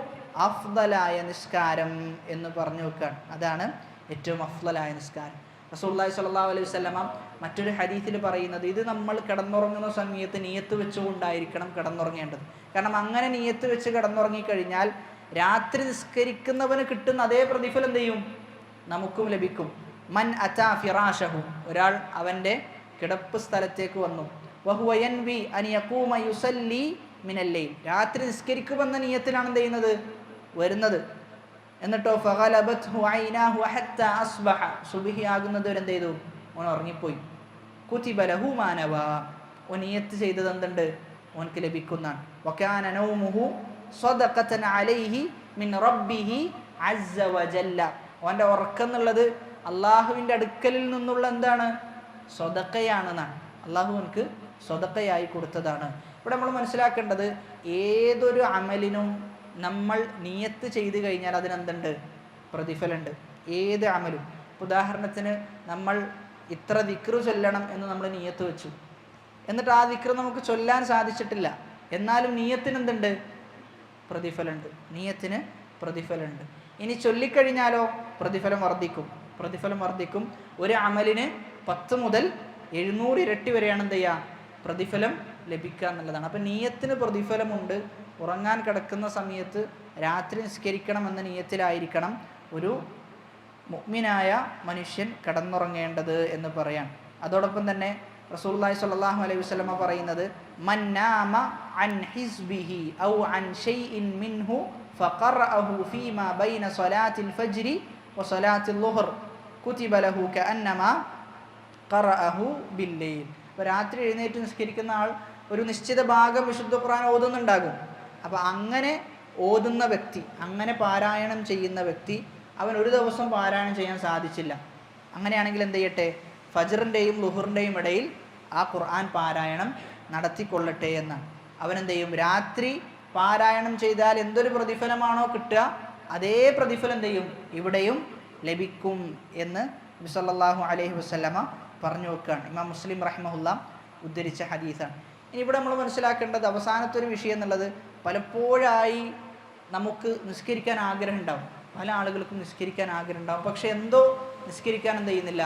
അഫ്ളലായ നിസ്കാരം എന്ന് പറഞ്ഞു വെക്കുകയാണ്. അതാണ് ഏറ്റവും അഫ്ളലായ നിസ്കാരം. റസൂലുള്ളാഹി സ്വല്ലല്ലാഹു അലൈഹി വസല്ലമ മറ്റൊരു ഹദീസിൽ പറയുന്നത്, ഇത് നമ്മൾ കിടന്നുറങ്ങുന്ന സമയത്ത് നിയ്യത്ത് വെച്ചുകൊണ്ടായിരിക്കണം കിടന്നുറങ്ങേണ്ടത്. കാരണം അങ്ങനെ നിയ്യത്ത് വെച്ച് കിടന്നുറങ്ങിക്കഴിഞ്ഞാൽ രാത്രി നിസ്കരിക്കുന്നവന് കിട്ടുന്ന അതേ പ്രതിഫലം എന്ത് ചെയ്യും, നമുക്കും ലഭിക്കും. മൻ അതാ ഫിറാശഹു, ഒരാൾ അവൻ്റെ കിടപ്പ് സ്ഥലത്തേക്ക് വന്നു, വഹുവ യൻവി അൻ യഖൂമ യുസല്ലി മിനൽ ലൈൽ, രാത്രി നിസ്കരിക്കുമെന്ന നിയ്യത്തിലാണ് എന്ത് ചെയ്യുന്നത്, വരുന്നത്. എന്നിട്ടോ ഫഗലബത്ഹു ഐനാഹു ഹത്താ അസ്ബഹ, സുബ്ഹി ആകുന്നത് വരെ എന്ത് ചെയ്തു, ഓൻ ഉറങ്ങിപ്പോയി. കുതിബ ലഹു മാ നവാ, ഓൻ നിയ്യത്ത് ചെയ്തത് എന്തുണ്ട്, ഓൻക്ക് ലഭിക്കുന്നതാണ്. വകാന നൗമുഹു സദഖതൻ അലൈഹി മിൻ റബ്ബിഹി അസ്സ വജല്ല, ഓൻ്റെ ഉറക്കം എന്നുള്ളത് അള്ളാഹുവിൻ്റെ അടുക്കലിൽ നിന്നുള്ള എന്താണ്, സ്വതക്കയാണെന്നാണ്. അള്ളാഹു അവൻക്ക് സ്വതക്കയായി കൊടുത്തതാണ്. ഇവിടെ നമ്മൾ മനസ്സിലാക്കേണ്ടത്, ഏതൊരു അമലിനും നമ്മൾ നിയത്ത് ചെയ്ത് കഴിഞ്ഞാൽ അതിനെന്തുണ്ട്, പ്രതിഫലമുണ്ട്. ഏത് അമലും, ഉദാഹരണത്തിന് നമ്മൾ ഇത്ര ദിക്റ് ചൊല്ലണം എന്ന് നമ്മൾ നിയത്ത് വെച്ചു, എന്നിട്ട് ആ ദിക്റ് നമുക്ക് ചൊല്ലാൻ സാധിച്ചിട്ടില്ല, എന്നാലും നിയത്തിന് എന്തുണ്ട്, പ്രതിഫലമുണ്ട്. നിയത്തിന് പ്രതിഫലമുണ്ട്. ഇനി ചൊല്ലിക്കഴിഞ്ഞാലോ പ്രതിഫലം വർദ്ധിക്കും. ഒരു അമലിന് 10 മുതൽ 700 ഇരട്ടി വരെയാണ് എന്ത് ചെയ്യുക, പ്രതിഫലം ലഭിക്കുക എന്നുള്ളതാണ്. അപ്പം നീയത്തിന് പ്രതിഫലമുണ്ട്. ഉറങ്ങാൻ കിടക്കുന്ന സമയത്ത് രാത്രി നിസ്കരിക്കണമെന്ന നീയത്തിലായിരിക്കണം ഒരു മുഅ്മിനായ മനുഷ്യൻ കിടന്നുറങ്ങേണ്ടത് എന്ന് പറയാം. അതോടൊപ്പം തന്നെ റസൂലുള്ളാഹി സ്വല്ലല്ലാഹു അലൈഹി വസല്ലമ പറയുന്നത്, മൻ നാമ അൻ ഹിസ്ബിഹി ഔ അൻ ഷൈഇൻ മിൻഹു ഫഖറഅഹു ഫീമാ ബൈന സ്വലാത്തിൽ ഫജ്രി വസ്വലാത്തിൽ ളുഹർ കുതിബ ലഹു കഅന്നമാ ഖറഅഹു ബില്ലൈൽ. അപ്പോൾ രാത്രി എഴുന്നേറ്റ് നിസ്കരിക്കുന്ന ആൾ ഒരു നിശ്ചിത ഭാഗം വിശുദ്ധ ഖുർആൻ ഓതുന്നുണ്ടാകും. അപ്പോൾ അങ്ങനെ ഓതുന്ന വ്യക്തി, അങ്ങനെ പാരായണം ചെയ്യുന്ന വ്യക്തി, അവൻ ഒരു ദിവസം പാരായണം ചെയ്യാൻ സാധിച്ചില്ല. അങ്ങനെയാണെങ്കിൽ എന്ത് ചെയ്യട്ടെ, ഫജ്റിൻ്റെയും ളുഹറിൻ്റെയും ഇടയിൽ ആ ഖുർആൻ പാരായണം നടത്തിക്കൊള്ളട്ടെ എന്നാണ്. അവനെന്ത് ചെയ്യും, രാത്രി പാരായണം ചെയ്താൽ എന്തൊരു പ്രതിഫലമാണോ കിട്ടുക, അതേ പ്രതിഫലം എന്ത് ചെയ്യും, ഇവിടെയും ലഭിക്കും എന്ന് നബി സല്ലല്ലാഹു അലൈഹി വസല്ലമ പറഞ്ഞു വെക്കുകയാണ്. ഇമാം മുസ്ലിം റഹിമഹുല്ലാ ഉദ്ധരിച്ച ഹദീസാണ്. ഇനി ഇവിടെ നമ്മൾ മനസ്സിലാക്കേണ്ടത് അവസാനത്തെ ഒരു വിഷയം എന്നുള്ളത്, പലപ്പോഴായി നമുക്ക് നിസ്കരിക്കാൻ ആഗ്രഹം ഉണ്ടാവും, പല ആളുകൾക്കും നിസ്കരിക്കാൻ ആഗ്രഹം ഉണ്ടാവും, പക്ഷെ എന്തോ നിസ്കരിക്കാൻ എന്ത് ചെയ്യുന്നില്ല,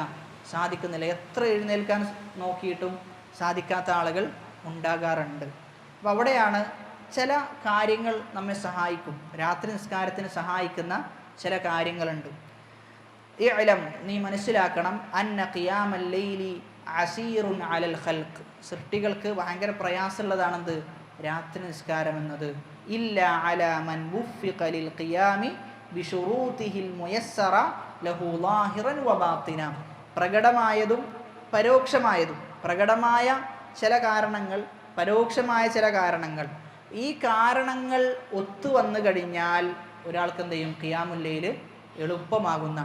സാധിക്കുന്നില്ല. എത്ര എഴുന്നേൽക്കാൻ നോക്കിയിട്ടും സാധിക്കാത്ത ആളുകൾ ഉണ്ടാകാറുണ്ട്. അപ്പോൾ അവിടെയാണ് ചില കാര്യങ്ങൾ നമ്മെ സഹായിക്കും, രാത്രി നിസ്കാരത്തിന് സഹായിക്കുന്ന ചില കാര്യങ്ങളുണ്ട്. ഇഅ്ലം, നീ മനസ്സിലാക്കണം, അന്ന ഖിയാമൽ ലൈലി അസീറുൻ അലൽ ഖൽഖ്, സൃഷ്ടികൾക്ക് ഭയങ്കര പ്രയാസമുള്ളതാണെന്ത്, രാത്രി നിസ്കാരം എന്നത്. ഇല്ല അലാ മൻ വുഫിഖ ലിൽ ഖിയാമി ബിശുറൂതിഹിൽ മുയസ്സറ ലഹു ളാഹിറൻ വബാത്തിന, പ്രകടമായതും പരോക്ഷമായതും, പ്രകടമായ ചില കാരണങ്ങൾ, പരോക്ഷമായ ചില കാരണങ്ങൾ, ഈ കാരണങ്ങൾ ഒത്തു വന്നു കഴിഞ്ഞാൽ ഒരാൾക്ക് എന്ത് ചെയ്യും, ഖിയാമുൽ ലൈൽ എളുപ്പമാകുന്ന,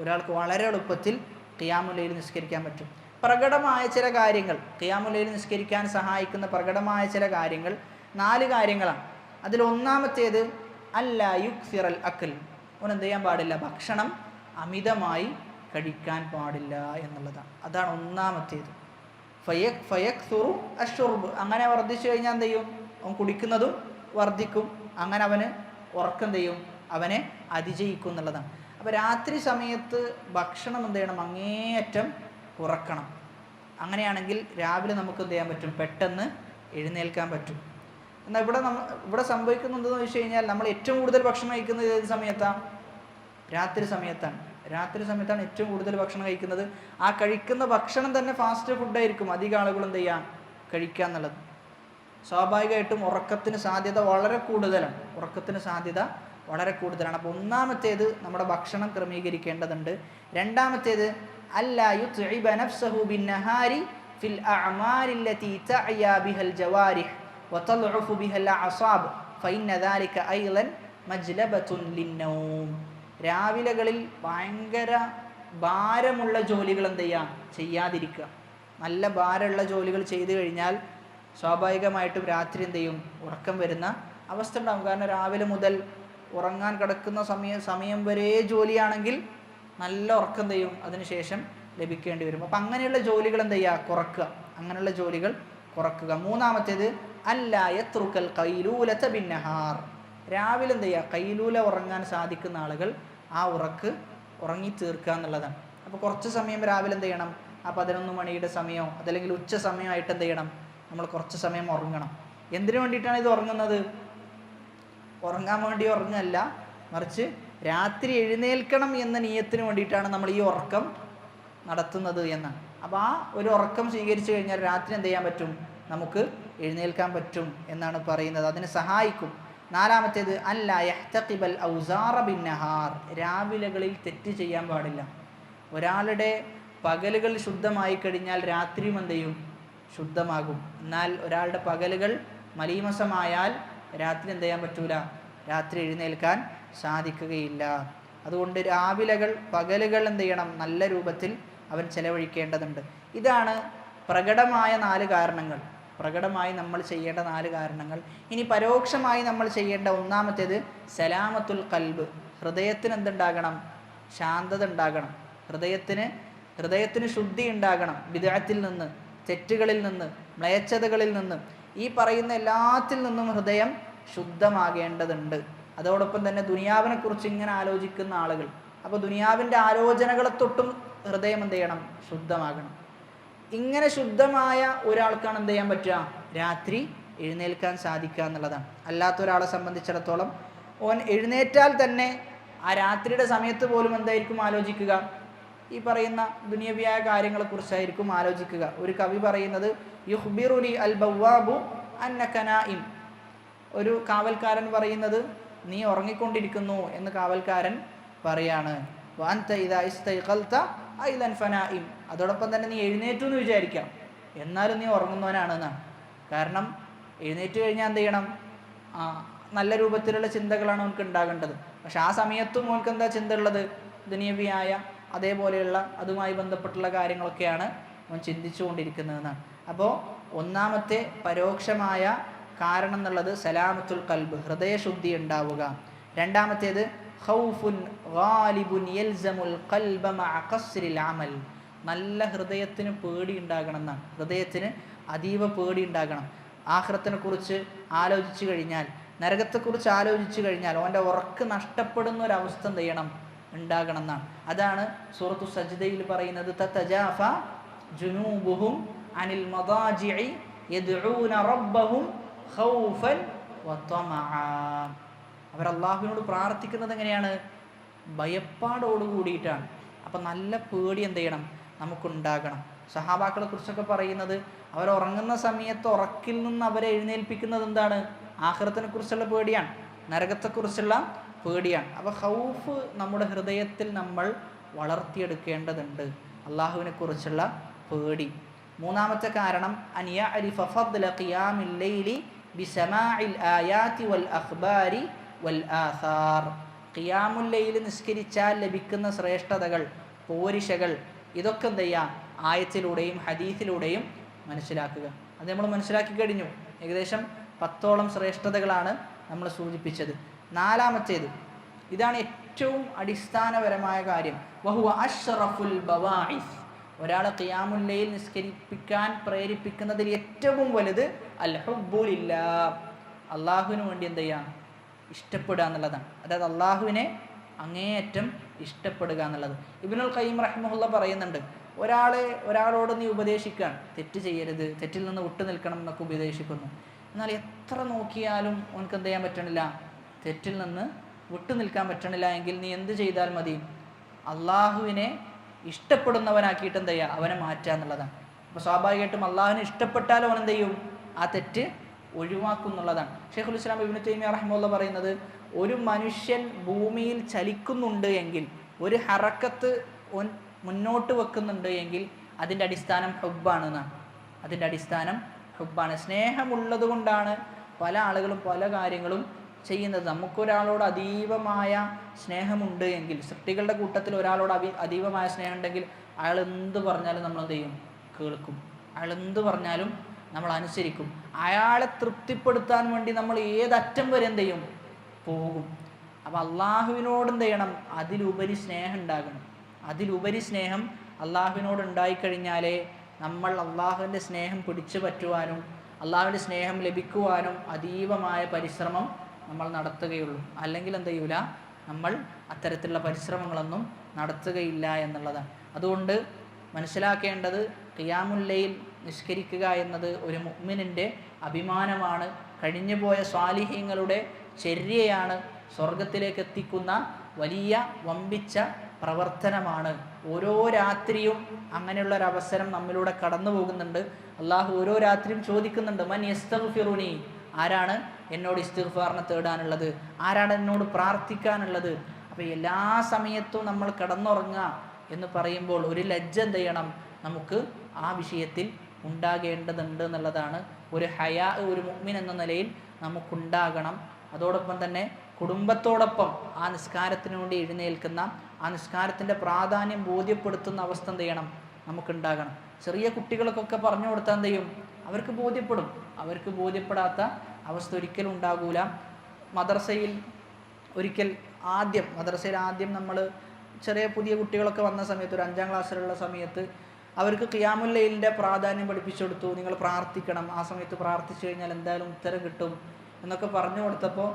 ഒരാൾക്ക് വളരെ എളുപ്പത്തിൽ ഖിയാമുൽ ലൈൽ നിസ്കരിക്കാൻ പറ്റും. പ്രകടമായ ചില കാര്യങ്ങൾ, ഖിയാമുൽ ലൈൽ നിസ്കരിക്കാൻ സഹായിക്കുന്ന പ്രകടമായ ചില കാര്യങ്ങൾ 4 കാര്യങ്ങളാണ്. അതിൽ ഒന്നാമത്തേത് അല്ലാ യുക്സിറൽ അക്ൽ, അവൻ എന്ത് ചെയ്യാൻ പാടില്ല, ഭക്ഷണം അമിതമായി കഴിക്കാൻ പാടില്ല എന്നുള്ളതാണ്. അതാണ് ഒന്നാമത്തേത്. ഫയക്സുറു അഷ്റുബ്, അങ്ങനെ വർദ്ധിച്ചു കഴിഞ്ഞാൽ എന്ത് ചെയ്യും, അവൻ കുടിക്കുന്നതും വർദ്ധിക്കും, അങ്ങനെ അവന് ഉറക്കം എന്ത് ചെയ്യും, അവനെ അതിജയിക്കും എന്നുള്ളതാണ്. അപ്പോൾ രാത്രി സമയത്ത് ഭക്ഷണം എന്ത് ചെയ്യണം, അങ്ങേയറ്റം കുറക്കണം. അങ്ങനെയാണെങ്കിൽ രാവിലെ നമുക്ക് എന്ത് ചെയ്യാൻ പറ്റും, പെട്ടെന്ന് എഴുന്നേൽക്കാൻ പറ്റും. എന്നാൽ ഇവിടെ സംഭവിക്കുന്നത് എന്താണെന്ന് വെച്ച് കഴിഞ്ഞാൽ, നമ്മൾ ഏറ്റവും കൂടുതൽ ഭക്ഷണം കഴിക്കുന്നത് ഏത് സമയത്താണ്, രാത്രി സമയത്താണ്. രാത്രി സമയത്താണ് ഏറ്റവും കൂടുതൽ ഭക്ഷണം കഴിക്കുന്നത്. ആ കഴിക്കുന്ന ഭക്ഷണം തന്നെ ഫാസ്റ്റ് ഫുഡായിരിക്കും അധികം ആളുകൾ എന്ത് ചെയ്യാം, കഴിക്കുക എന്നുള്ളത്. സ്വാഭാവികമായിട്ടും ഉറക്കത്തിന് സാധ്യത വളരെ കൂടുതലാണ്, അപ്പോൾ ഒന്നാമത്തേത് നമ്മുടെ ഭക്ഷണം ക്രമീകരിക്കേണ്ടതുണ്ട്. രണ്ടാമത്തേത് അല്ലാ യുത്ഇബ നഫ്സഹു ബിന്നഹാരി ഫിൽ അഅമാലില്ലതി തഅയാ ബിഹൽ ജവാരിഹ് വതൽഉഫു ബിഹൽ അഅസാബ് ഫഇന്ന ദാലിക അയ്ളൻ മജ്ലബത്തുൻ ലിന്നൗം. രാവിലകളിൽ ഭയങ്കര ഭാരമുള്ള ജോലികൾ എന്ത് ചെയ്യുക, ചെയ്യാതിരിക്കുക. നല്ല ഭാരമുള്ള ജോലികൾ ചെയ്തു കഴിഞ്ഞാൽ സ്വാഭാവികമായിട്ടും രാത്രി എന്ത് ചെയ്യും, ഉറക്കം വരുന്ന അവസ്ഥ ഉണ്ടാകും. കാരണം രാവിലെ മുതൽ ഉറങ്ങാൻ കിടക്കുന്ന സമയം വരെ ജോലിയാണെങ്കിൽ നല്ല ഉറക്കം എന്ത് ചെയ്യും, അതിനുശേഷം ലഭിക്കേണ്ടി വരും. അപ്പം അങ്ങനെയുള്ള ജോലികൾ എന്ത് ചെയ്യുക, കുറക്കുക. മൂന്നാമത്തേത് അല്ലാ യത്റുക്കൽ ഖൈലൂലത ബിന്നഹാർ, രാവിലെ എന്ത് ചെയ്യുക, ഖൈലൂല ഉറങ്ങാൻ സാധിക്കുന്ന ആളുകൾ ആ ഉറങ്ങി തീർക്കുക എന്നുള്ളതാണ്. അപ്പോൾ കുറച്ച് സമയം രാവിലെ എന്ത് ചെയ്യണം, ആ 11 മണിയുടെ സമയമോ അതല്ലെങ്കിൽ ഉച്ച സമയമായിട്ട് എന്ത് ചെയ്യണം, നമ്മൾ കുറച്ച് സമയം ഉറങ്ങണം. എന്തിനു വേണ്ടിയിട്ടാണ് ഇത് ഉറങ്ങുന്നത്, ഉറങ്ങാൻ വേണ്ടി ഉറങ്ങല്ല, മറിച്ച് രാത്രി എഴുന്നേൽക്കണം എന്ന നിയത്തിന് വേണ്ടിയിട്ടാണ് നമ്മൾ ഈ ഉറക്കം നടത്തുന്നത് എന്നാണ്. അപ്പോൾ ആ ഒരു ഉറക്കം സ്വീകരിച്ചു കഴിഞ്ഞാൽ രാത്രി എന്ത് ചെയ്യാൻ പറ്റും, നമുക്ക് എഴുന്നേൽക്കാൻ പറ്റും എന്നാണ് പറയുന്നത്, അതിന് സഹായിക്കും. നാലാമത്തേത് അല്ലാ യഹ്തഖിബൽ ഔസാറ ബിന്നഹാർ, രാവിലകളിൽ തെറ്റ് ചെയ്യാൻ പാടില്ല. ഒരാളുടെ പകലുകൾ ശുദ്ധമായി കഴിഞ്ഞാൽ രാത്രിയും എന്ത് ചെയ്യും, ശുദ്ധമാകും. എന്നാൽ ഒരാളുടെ പകലുകൾ മലീമസമായാൽ രാത്രി എന്ത് ചെയ്യാൻ പറ്റൂല, രാത്രി എഴുന്നേൽക്കാൻ സാധിക്കുകയില്ല. അതുകൊണ്ട് പകലുകൾ എന്ത് ചെയ്യണം, നല്ല രൂപത്തിൽ അവൻ ചെലവഴിക്കേണ്ടതുണ്ട്. ഇതാണ് പ്രകടമായ 4 കാരണങ്ങൾ, പ്രകടമായി നമ്മൾ ചെയ്യേണ്ട 4 കാരണങ്ങൾ. ഇനി പരോക്ഷമായി നമ്മൾ ചെയ്യേണ്ട ഒന്നാമത്തേത് സലാമത്തുൽ ഖൽബ്, ഹൃദയത്തിന് എന്തുണ്ടാകണം, ശാന്തത ഉണ്ടാകണം. ഹൃദയത്തിന് ശുദ്ധി ഉണ്ടാകണം. ബിദ്അത്തിൽ നിന്ന്, തെറ്റുകളിൽ നിന്ന്, മ്ലേച്ഛതകളിൽ നിന്ന്, ഈ പറയുന്ന എല്ലാത്തിൽ നിന്നും ഹൃദയം ശുദ്ധമാകേണ്ടതുണ്ട്. അതോടൊപ്പം തന്നെ ദുനിയാവിനെ കുറിച്ച് ഇങ്ങനെ ആലോചിക്കുന്ന ആളുകൾ, അപ്പോൾ ദുനിയാവിൻ്റെ ആലോചനകളെ തൊട്ടും ഹൃദയം എന്ത് ചെയ്യണം? ശുദ്ധമാകണം. ഇങ്ങനെ ശുദ്ധമായ ഒരാൾക്കാണ് എന്ത് ചെയ്യാൻ പറ്റുക? രാത്രി എഴുന്നേൽക്കാൻ സാധിക്കുക എന്നുള്ളതാണ്. അല്ലാത്ത ഒരാളെ സംബന്ധിച്ചിടത്തോളം ഓൻ എഴുന്നേറ്റാൽ തന്നെ ആ രാത്രിയുടെ സമയത്ത് പോലും എന്തായിരിക്കും ആലോചിക്കുക? ഈ പറയുന്ന ദുനിയവിയായ കാര്യങ്ങളെക്കുറിച്ചായിരിക്കും ആലോചിക്കുക. ഒരു കവി പറയുന്നത്, യുഖ്ബിറുനി അൽ ബവ്വാബു അന്നക നായിം, ഒരു കാവൽക്കാരൻ പറയുന്നത് നീ ഉറങ്ങിക്കൊണ്ടിരിക്കുന്നു എന്ന് കാവൽക്കാരൻ പറയാണ്. വഅൻത ഇദാ ഇസ്തൈഖൽത ഐദൻ ഫനായിം, അതോടൊപ്പം തന്നെ നീ എഴുന്നേറ്റു എന്ന് വിചാരിക്കാം, എന്നാലും നീ ഉറങ്ങുന്നവനാണെന്നാണ്. കാരണം എഴുന്നേറ്റ് കഴിഞ്ഞാൽ എന്ത് ചെയ്യണം? നല്ല രൂപത്തിലുള്ള ചിന്തകളാണ് അവനക്ക് ഉണ്ടാകേണ്ടത്. പക്ഷെ ആ സമയത്തും അവനക്ക് എന്താ ചിന്ത ഉള്ളത്? ദുനിയവിയായ അതേപോലെയുള്ള അതുമായി ബന്ധപ്പെട്ടുള്ള കാര്യങ്ങളൊക്കെയാണ് അവൻ ചിന്തിച്ചുകൊണ്ടിരിക്കുന്നതെന്നാണ്. അപ്പോൾ ഒന്നാമത്തെ പരോക്ഷമായ കാരണം എന്നുള്ളത് സലാമത്തുൽ ഖൽബ്, ഹൃദയശുദ്ധി ഉണ്ടാവുക. രണ്ടാമത്തേത് ഖൗഫുൻ ഗാലിബുൻ യൽസമുൽ ഖൽബ മഅ ഖസ്രിൽ അമൽ, നല്ല ഹൃദയത്തിന് പേടി ഉണ്ടാകണം എന്നാണ്. ഹൃദയത്തിന് അതീവ പേടി ഉണ്ടാകണം. ആഖിറത്തിനെ കുറിച്ച് ആലോചിച്ചു കഴിഞ്ഞാൽ, നരകത്തെക്കുറിച്ച് ആലോചിച്ചു കഴിഞ്ഞാൽ അവൻ്റെ ഉറക്ക് നഷ്ടപ്പെടുന്ന ഒരവസ്ഥ എന്ത് ചെയ്യണം? ഉണ്ടാകണം എന്നാണ്. അതാണ് സൂറത്തു സജ്ദയിൽ പറയുന്നത്, തതജാഫ ജുനൂബുഹും അനിൽ മദാജിഇ യദ്ഊന റബ്ബഹും ഖൗഫൻ വതമഅ. അവർ അല്ലാഹുവിനോട് പ്രാർത്ഥിക്കുന്നത് എങ്ങനെയാണ്? ഭയപ്പാടോട് കൂടിയിട്ടാണ്. അപ്പം നല്ല പേടി എന്ത് ചെയ്യണം? നമുക്കുണ്ടാകണം. സഹാബാക്കളെ കുറിച്ചൊക്കെ പറയുന്നത്, അവർ ഉറങ്ങുന്ന സമയത്ത് ഉറക്കിൽ നിന്ന് അവരെ എഴുന്നേൽപ്പിക്കുന്നത് എന്താണ്? ആഖിറത്തിനെ കുറിച്ചുള്ള പേടിയാണ്, നരകത്തെക്കുറിച്ചുള്ള പേടിയാണ്. അപ്പോൾ ഖൗഫ് നമ്മുടെ ഹൃദയത്തിൽ നമ്മൾ വളർത്തിയെടുക്കേണ്ടതുണ്ട്, അള്ളാഹുവിനെ കുറിച്ചുള്ള പേടി. മൂന്നാമത്തെ കാരണം അൻ യഅരിഫ ഫദ്ല ഖിയാമിൽ ലൈലി ബിസമാഇൽ ആയാതി വൽ അഖ്ബാരി വൽ ആസാർ. ഖിയാമുൽ ലൈൽ നിസ്കരിച്ചാൽ ലഭിക്കുന്ന ശ്രേഷ്ഠതകൾ, പോരിശകൾ, ഇതൊക്കെ എന്ത് ചെയ്യുക? ആയത്തിലൂടെയും ഹദീസിലൂടെയും മനസ്സിലാക്കുക. അത് നമ്മൾ മനസ്സിലാക്കി കഴിഞ്ഞു. ഏകദേശം 10ഓളം ശ്രേഷ്ഠതകളാണ് നമ്മൾ സൂചിപ്പിച്ചത്. നാലാമത്തേത്, ഇതാണ് ഏറ്റവും അടിസ്ഥാനപരമായ കാര്യം, വഹുവ അഷ്റഫുൽ ബവാഇസ്. ഒരാളെ ഖിയാമുൽ ലൈൽ നിസ്കരിപ്പിക്കാൻ പ്രേരിപ്പിക്കുന്നതിൽ ഏറ്റവും വലുത് അൽ ഹുബ്ബു ലില്ലാഹ്, അള്ളാഹുവിന് വേണ്ടി എന്ത് ചെയ്യുക? ഇഷ്ടപ്പെടുക എന്നുള്ളതാണ്. അതായത് അള്ളാഹുവിനെ അങ്ങേയറ്റം ഇഷ്ടപ്പെടുക എന്നുള്ളത്. ഇബ്നുൽ ഖയ്യിം റഹിമഹുല്ലാ പറയുന്നുണ്ട്, ഒരാളോട് നീ ഉപദേശിക്കാൻ, തെറ്റ് ചെയ്യരുത്, തെറ്റിൽ നിന്ന് വിട്ടു നിൽക്കണം എന്നൊക്കെ ഉപദേശിക്കുന്നു. എന്നാൽ എത്ര നോക്കിയാലും അവനക്ക് എന്ത് ചെയ്യാൻ പറ്റണില്ല? തെറ്റിൽ നിന്ന് വിട്ടു നിൽക്കാൻ പറ്റണില്ല. എങ്കിൽ നീ എന്ത് ചെയ്താൽ മതി? അള്ളാഹുവിനെ ഇഷ്ടപ്പെടുന്നവനാക്കിയിട്ട് എന്ത് ചെയ്യുക? അവനെ മാറ്റുക എന്നുള്ളതാണ്. അപ്പോൾ സ്വാഭാവികമായിട്ടും അള്ളാഹുവിനെ ഇഷ്ടപ്പെട്ടാലും അവൻ എന്ത് ചെയ്യും? ആ തെറ്റ് ഒഴിവാക്കും എന്നുള്ളതാണ്. ഷെയ്ഖുൽ ഇസ്ലാം ഇബ്നു തൈമിയ്യ റഹിമഹുല്ലാ പറയുന്നത്, ഒരു മനുഷ്യൻ ഭൂമിയിൽ ചലിക്കുന്നുണ്ട് എങ്കിൽ, ഒരു ഹറക്കത്ത് മുന്നോട്ട് വെക്കുന്നുണ്ട് എങ്കിൽ അതിൻ്റെ അടിസ്ഥാനം ഹുബ്ബാണ് എന്നാണ്. അതിൻ്റെ അടിസ്ഥാനം ഹുബ്ബാണ്. സ്നേഹമുള്ളത് കൊണ്ടാണ് പല ആളുകളും പല കാര്യങ്ങളും ചെയ്യുന്നത്. നമുക്കൊരാളോട് അതീവമായ സ്നേഹമുണ്ട് എങ്കിൽ, സൃഷ്ടികളുടെ കൂട്ടത്തിൽ ഒരാളോട് അതീവമായ സ്നേഹം ഉണ്ടെങ്കിൽ അയാൾ എന്ത് പറഞ്ഞാലും നമ്മൾ എന്ത് ചെയ്യും? കേൾക്കും. അയാൾ എന്ത് പറഞ്ഞാലും നമ്മൾ അനുസരിക്കും. അയാളെ തൃപ്തിപ്പെടുത്താൻ വേണ്ടി നമ്മൾ ഏതറ്റം വരെ എന്ത് ചെയ്യും? പോകും. അപ്പം അള്ളാഹുവിനോട് എന്ത് ചെയ്യണം? അതിലുപരി സ്നേഹം ഉണ്ടാകണം. അതിലുപരി സ്നേഹം അള്ളാഹുവിനോട് ഉണ്ടായിക്കഴിഞ്ഞാലേ നമ്മൾ അള്ളാഹുവിൻ്റെ സ്നേഹം പിടിച്ചു പറ്റുവാനും അള്ളാഹുവിൻ്റെ സ്നേഹം ലഭിക്കുവാനും അതീവമായ പരിശ്രമം നമ്മൾ നടത്തുകയുള്ളൂ. അല്ലെങ്കിൽ എന്ത് ചെയ്യൂല? നമ്മൾ അത്തരത്തിലുള്ള പരിശ്രമങ്ങളൊന്നും നടത്തുകയില്ല എന്നുള്ളതാണ്. അതുകൊണ്ട് മനസ്സിലാക്കേണ്ടത്, ഖിയാമുൽ ലൈൽ നിസ്കരിക്കുക എന്നത് ഒരു മുഅ്മിനിൻ്റെ അഭിമാനമാണ്, കഴിഞ്ഞുപോയ സ്വാലിഹീങ്ങളുടെ ചര്യയാണ്, സ്വർഗത്തിലേക്ക് എത്തിക്കുന്ന വലിയ വമ്പിച്ച പ്രവർത്തനമാണ്. ഓരോ രാത്രിയും അങ്ങനെയുള്ളൊരവസരം നമ്മിലൂടെ കടന്നു പോകുന്നുണ്ട്. അള്ളാഹു ഓരോ രാത്രിയും ചോദിക്കുന്നുണ്ട്, മൻ യസ്തഗ്ഫിറുനി, ആരാണ് എന്നോട് ഇസ്തിഗ്ഫാറിനെ തേടാനുള്ളത്, ആരാണ് എന്നോട് പ്രാർത്ഥിക്കാനുള്ളത്. അപ്പോൾ എല്ലാ സമയത്തും നമ്മൾ കിടന്നുറങ്ങുക എന്ന് പറയുമ്പോൾ ഒരു ലജ്ജ എന്ത് ചെയ്യണം? നമുക്ക് ആ വിഷയത്തിൽ ഉണ്ടാകേണ്ടതുണ്ട് എന്നുള്ളതാണ്. ഒരു ഹയാ ഒരു മുഅ്മിൻ എന്ന നിലയിൽ നമുക്കുണ്ടാകണം. അതോടൊപ്പം തന്നെ കുടുംബത്തോടൊപ്പം ആ നിസ്കാരത്തിന് വേണ്ടി എഴുന്നേൽക്കുന്ന, ആ നിസ്കാരത്തിൻ്റെ പ്രാധാന്യം ബോധ്യപ്പെടുത്തുന്ന അവസ്ഥ എന്ത് ചെയ്യണം? നമുക്കുണ്ടാകണം. ചെറിയ കുട്ടികൾക്കൊക്കെ പറഞ്ഞു കൊടുത്താൽ എന്ത് ചെയ്യും? അവർക്ക് ബോധ്യപ്പെടും. അവർക്ക് ബോധ്യപ്പെടാത്ത അവസ്ഥ ഒരിക്കലും ഉണ്ടാകൂല. മദ്രസയിൽ ആദ്യം നമ്മൾ ചെറിയ പുതിയ കുട്ടികളൊക്കെ വന്ന സമയത്ത്, ഒരു 5ാം ക്ലാസ്സിലുള്ള സമയത്ത് അവർക്ക് ഖിയാമുൽ ലൈലിൻ്റെ പ്രാധാന്യം പഠിപ്പിച്ചു കൊടുത്തു. നിങ്ങൾ പ്രാർത്ഥിക്കണം, ആ സമയത്ത് പ്രാർത്ഥിച്ചു കഴിഞ്ഞാൽ എന്തായാലും ഉത്തരം കിട്ടും എന്നൊക്കെ പറഞ്ഞു കൊടുത്തപ്പോൾ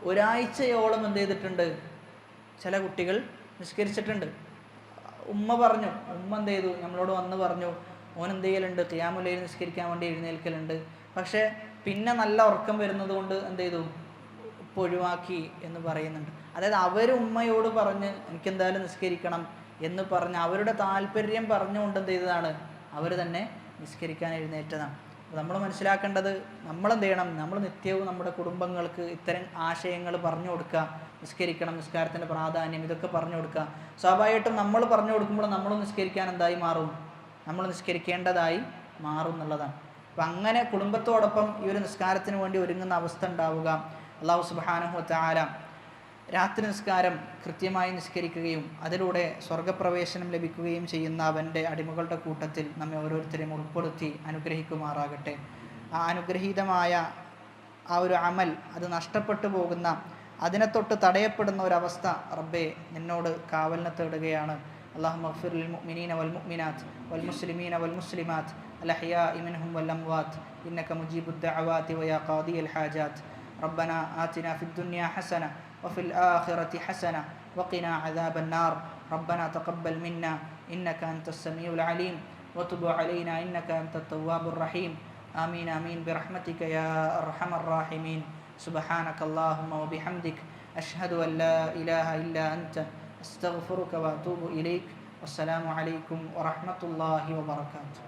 ഒരാഴ്ചയോളം എന്ത് ചെയ്തിട്ടുണ്ട്? ചില കുട്ടികൾ നിസ്കരിച്ചിട്ടുണ്ട്. ഉമ്മ എന്ത് ചെയ്തു? നമ്മളോട് വന്ന് പറഞ്ഞു, ഓൻ എന്ത് ചെയ്യലുണ്ട്? ഖിയാമുൽ ലൈൽ നിസ്കരിക്കാൻ വേണ്ടി എഴുന്നേൽക്കലുണ്ട്. പക്ഷേ പിന്നെ നല്ല ഉറക്കം വരുന്നത് കൊണ്ട് എന്ത് ചെയ്തു? ഇപ്പോൾ ഒഴിവാക്കി എന്ന് പറയുന്നുണ്ട്. അതായത് അവർ ഉമ്മയോട് പറഞ്ഞ് എനിക്കെന്തായാലും നിസ്കരിക്കണം എന്ന് പറഞ്ഞ് അവരുടെ താല്പര്യം പറഞ്ഞുകൊണ്ട് എന്ത് ചെയ്തതാണ്? അവർ തന്നെ നിസ്കരിക്കാൻ എഴുന്നേറ്റതാണ്. അപ്പോൾ നമ്മൾ മനസ്സിലാക്കേണ്ടത്, നമ്മളെന്ത് ചെയ്യണം? നമ്മൾ നിത്യവും നമ്മുടെ കുടുംബങ്ങൾക്ക് ഇത്തരം ആശയങ്ങൾ പറഞ്ഞു കൊടുക്കുക. നിസ്കരിക്കണം, നിസ്കാരത്തിൻ്റെ പ്രാധാന്യം, ഇതൊക്കെ പറഞ്ഞു കൊടുക്കുക. സ്വാഭാവികമായിട്ടും നമ്മൾ പറഞ്ഞു കൊടുക്കുമ്പോൾ നമ്മൾ നിസ്കരിക്കാൻ എന്തായി മാറും? നമ്മൾ നിസ്കരിക്കേണ്ടതായി മാറും എന്നുള്ളതാണ്. അപ്പം അങ്ങനെ കുടുംബത്തോടൊപ്പം ഈ ഒരു നിസ്കാരത്തിന് വേണ്ടി ഒരുങ്ങുന്ന അവസ്ഥ ഉണ്ടാവുക. അല്ലാഹു സുബ്ഹാനഹു വ തആല രാത്രി നിസ്കാരം കൃത്യമായി നിസ്കരിക്കുകയും അതിലൂടെ സ്വർഗപ്രവേശനം ലഭിക്കുകയും ചെയ്യുന്ന അവൻ്റെ അടിമകളുടെ കൂട്ടത്തിൽ നമ്മെ ഓരോരുത്തരെയും ഉൾപ്പെടുത്തി അനുഗ്രഹിക്കുമാറാകട്ടെ. ആ അനുഗ്രഹീതമായ ആ ഒരു അമൽ അത് നഷ്ടപ്പെട്ടു പോകുന്ന, അതിനെ തൊട്ട് തടയപ്പെടുന്ന ഒരവസ്ഥ റബ്ബേ നിന്നോട് കാവലിനെ തേടുകയാണ്. اللهم اغفر للمؤمنين والمؤمنات والمسلمين والمسلمات الأحياء منهم والأموات إنك مجيب الدعوات ويا قاضي الحاجات. ربنا آتنا في الدنيا حسنة وفي الآخرة حسنة وقنا عذاب النار. ربنا تقبل منا إنك أنت السميع العليم وتب علينا إنك أنت التواب الرحيم. آمين آمين برحمتك يا أرحم الراحمين. سبحانك اللهم وبحمدك أشهد أن لا إله إلا أنت أستغفرك وأتوب إليك. والسلام عليكم ورحمة الله وبركاته.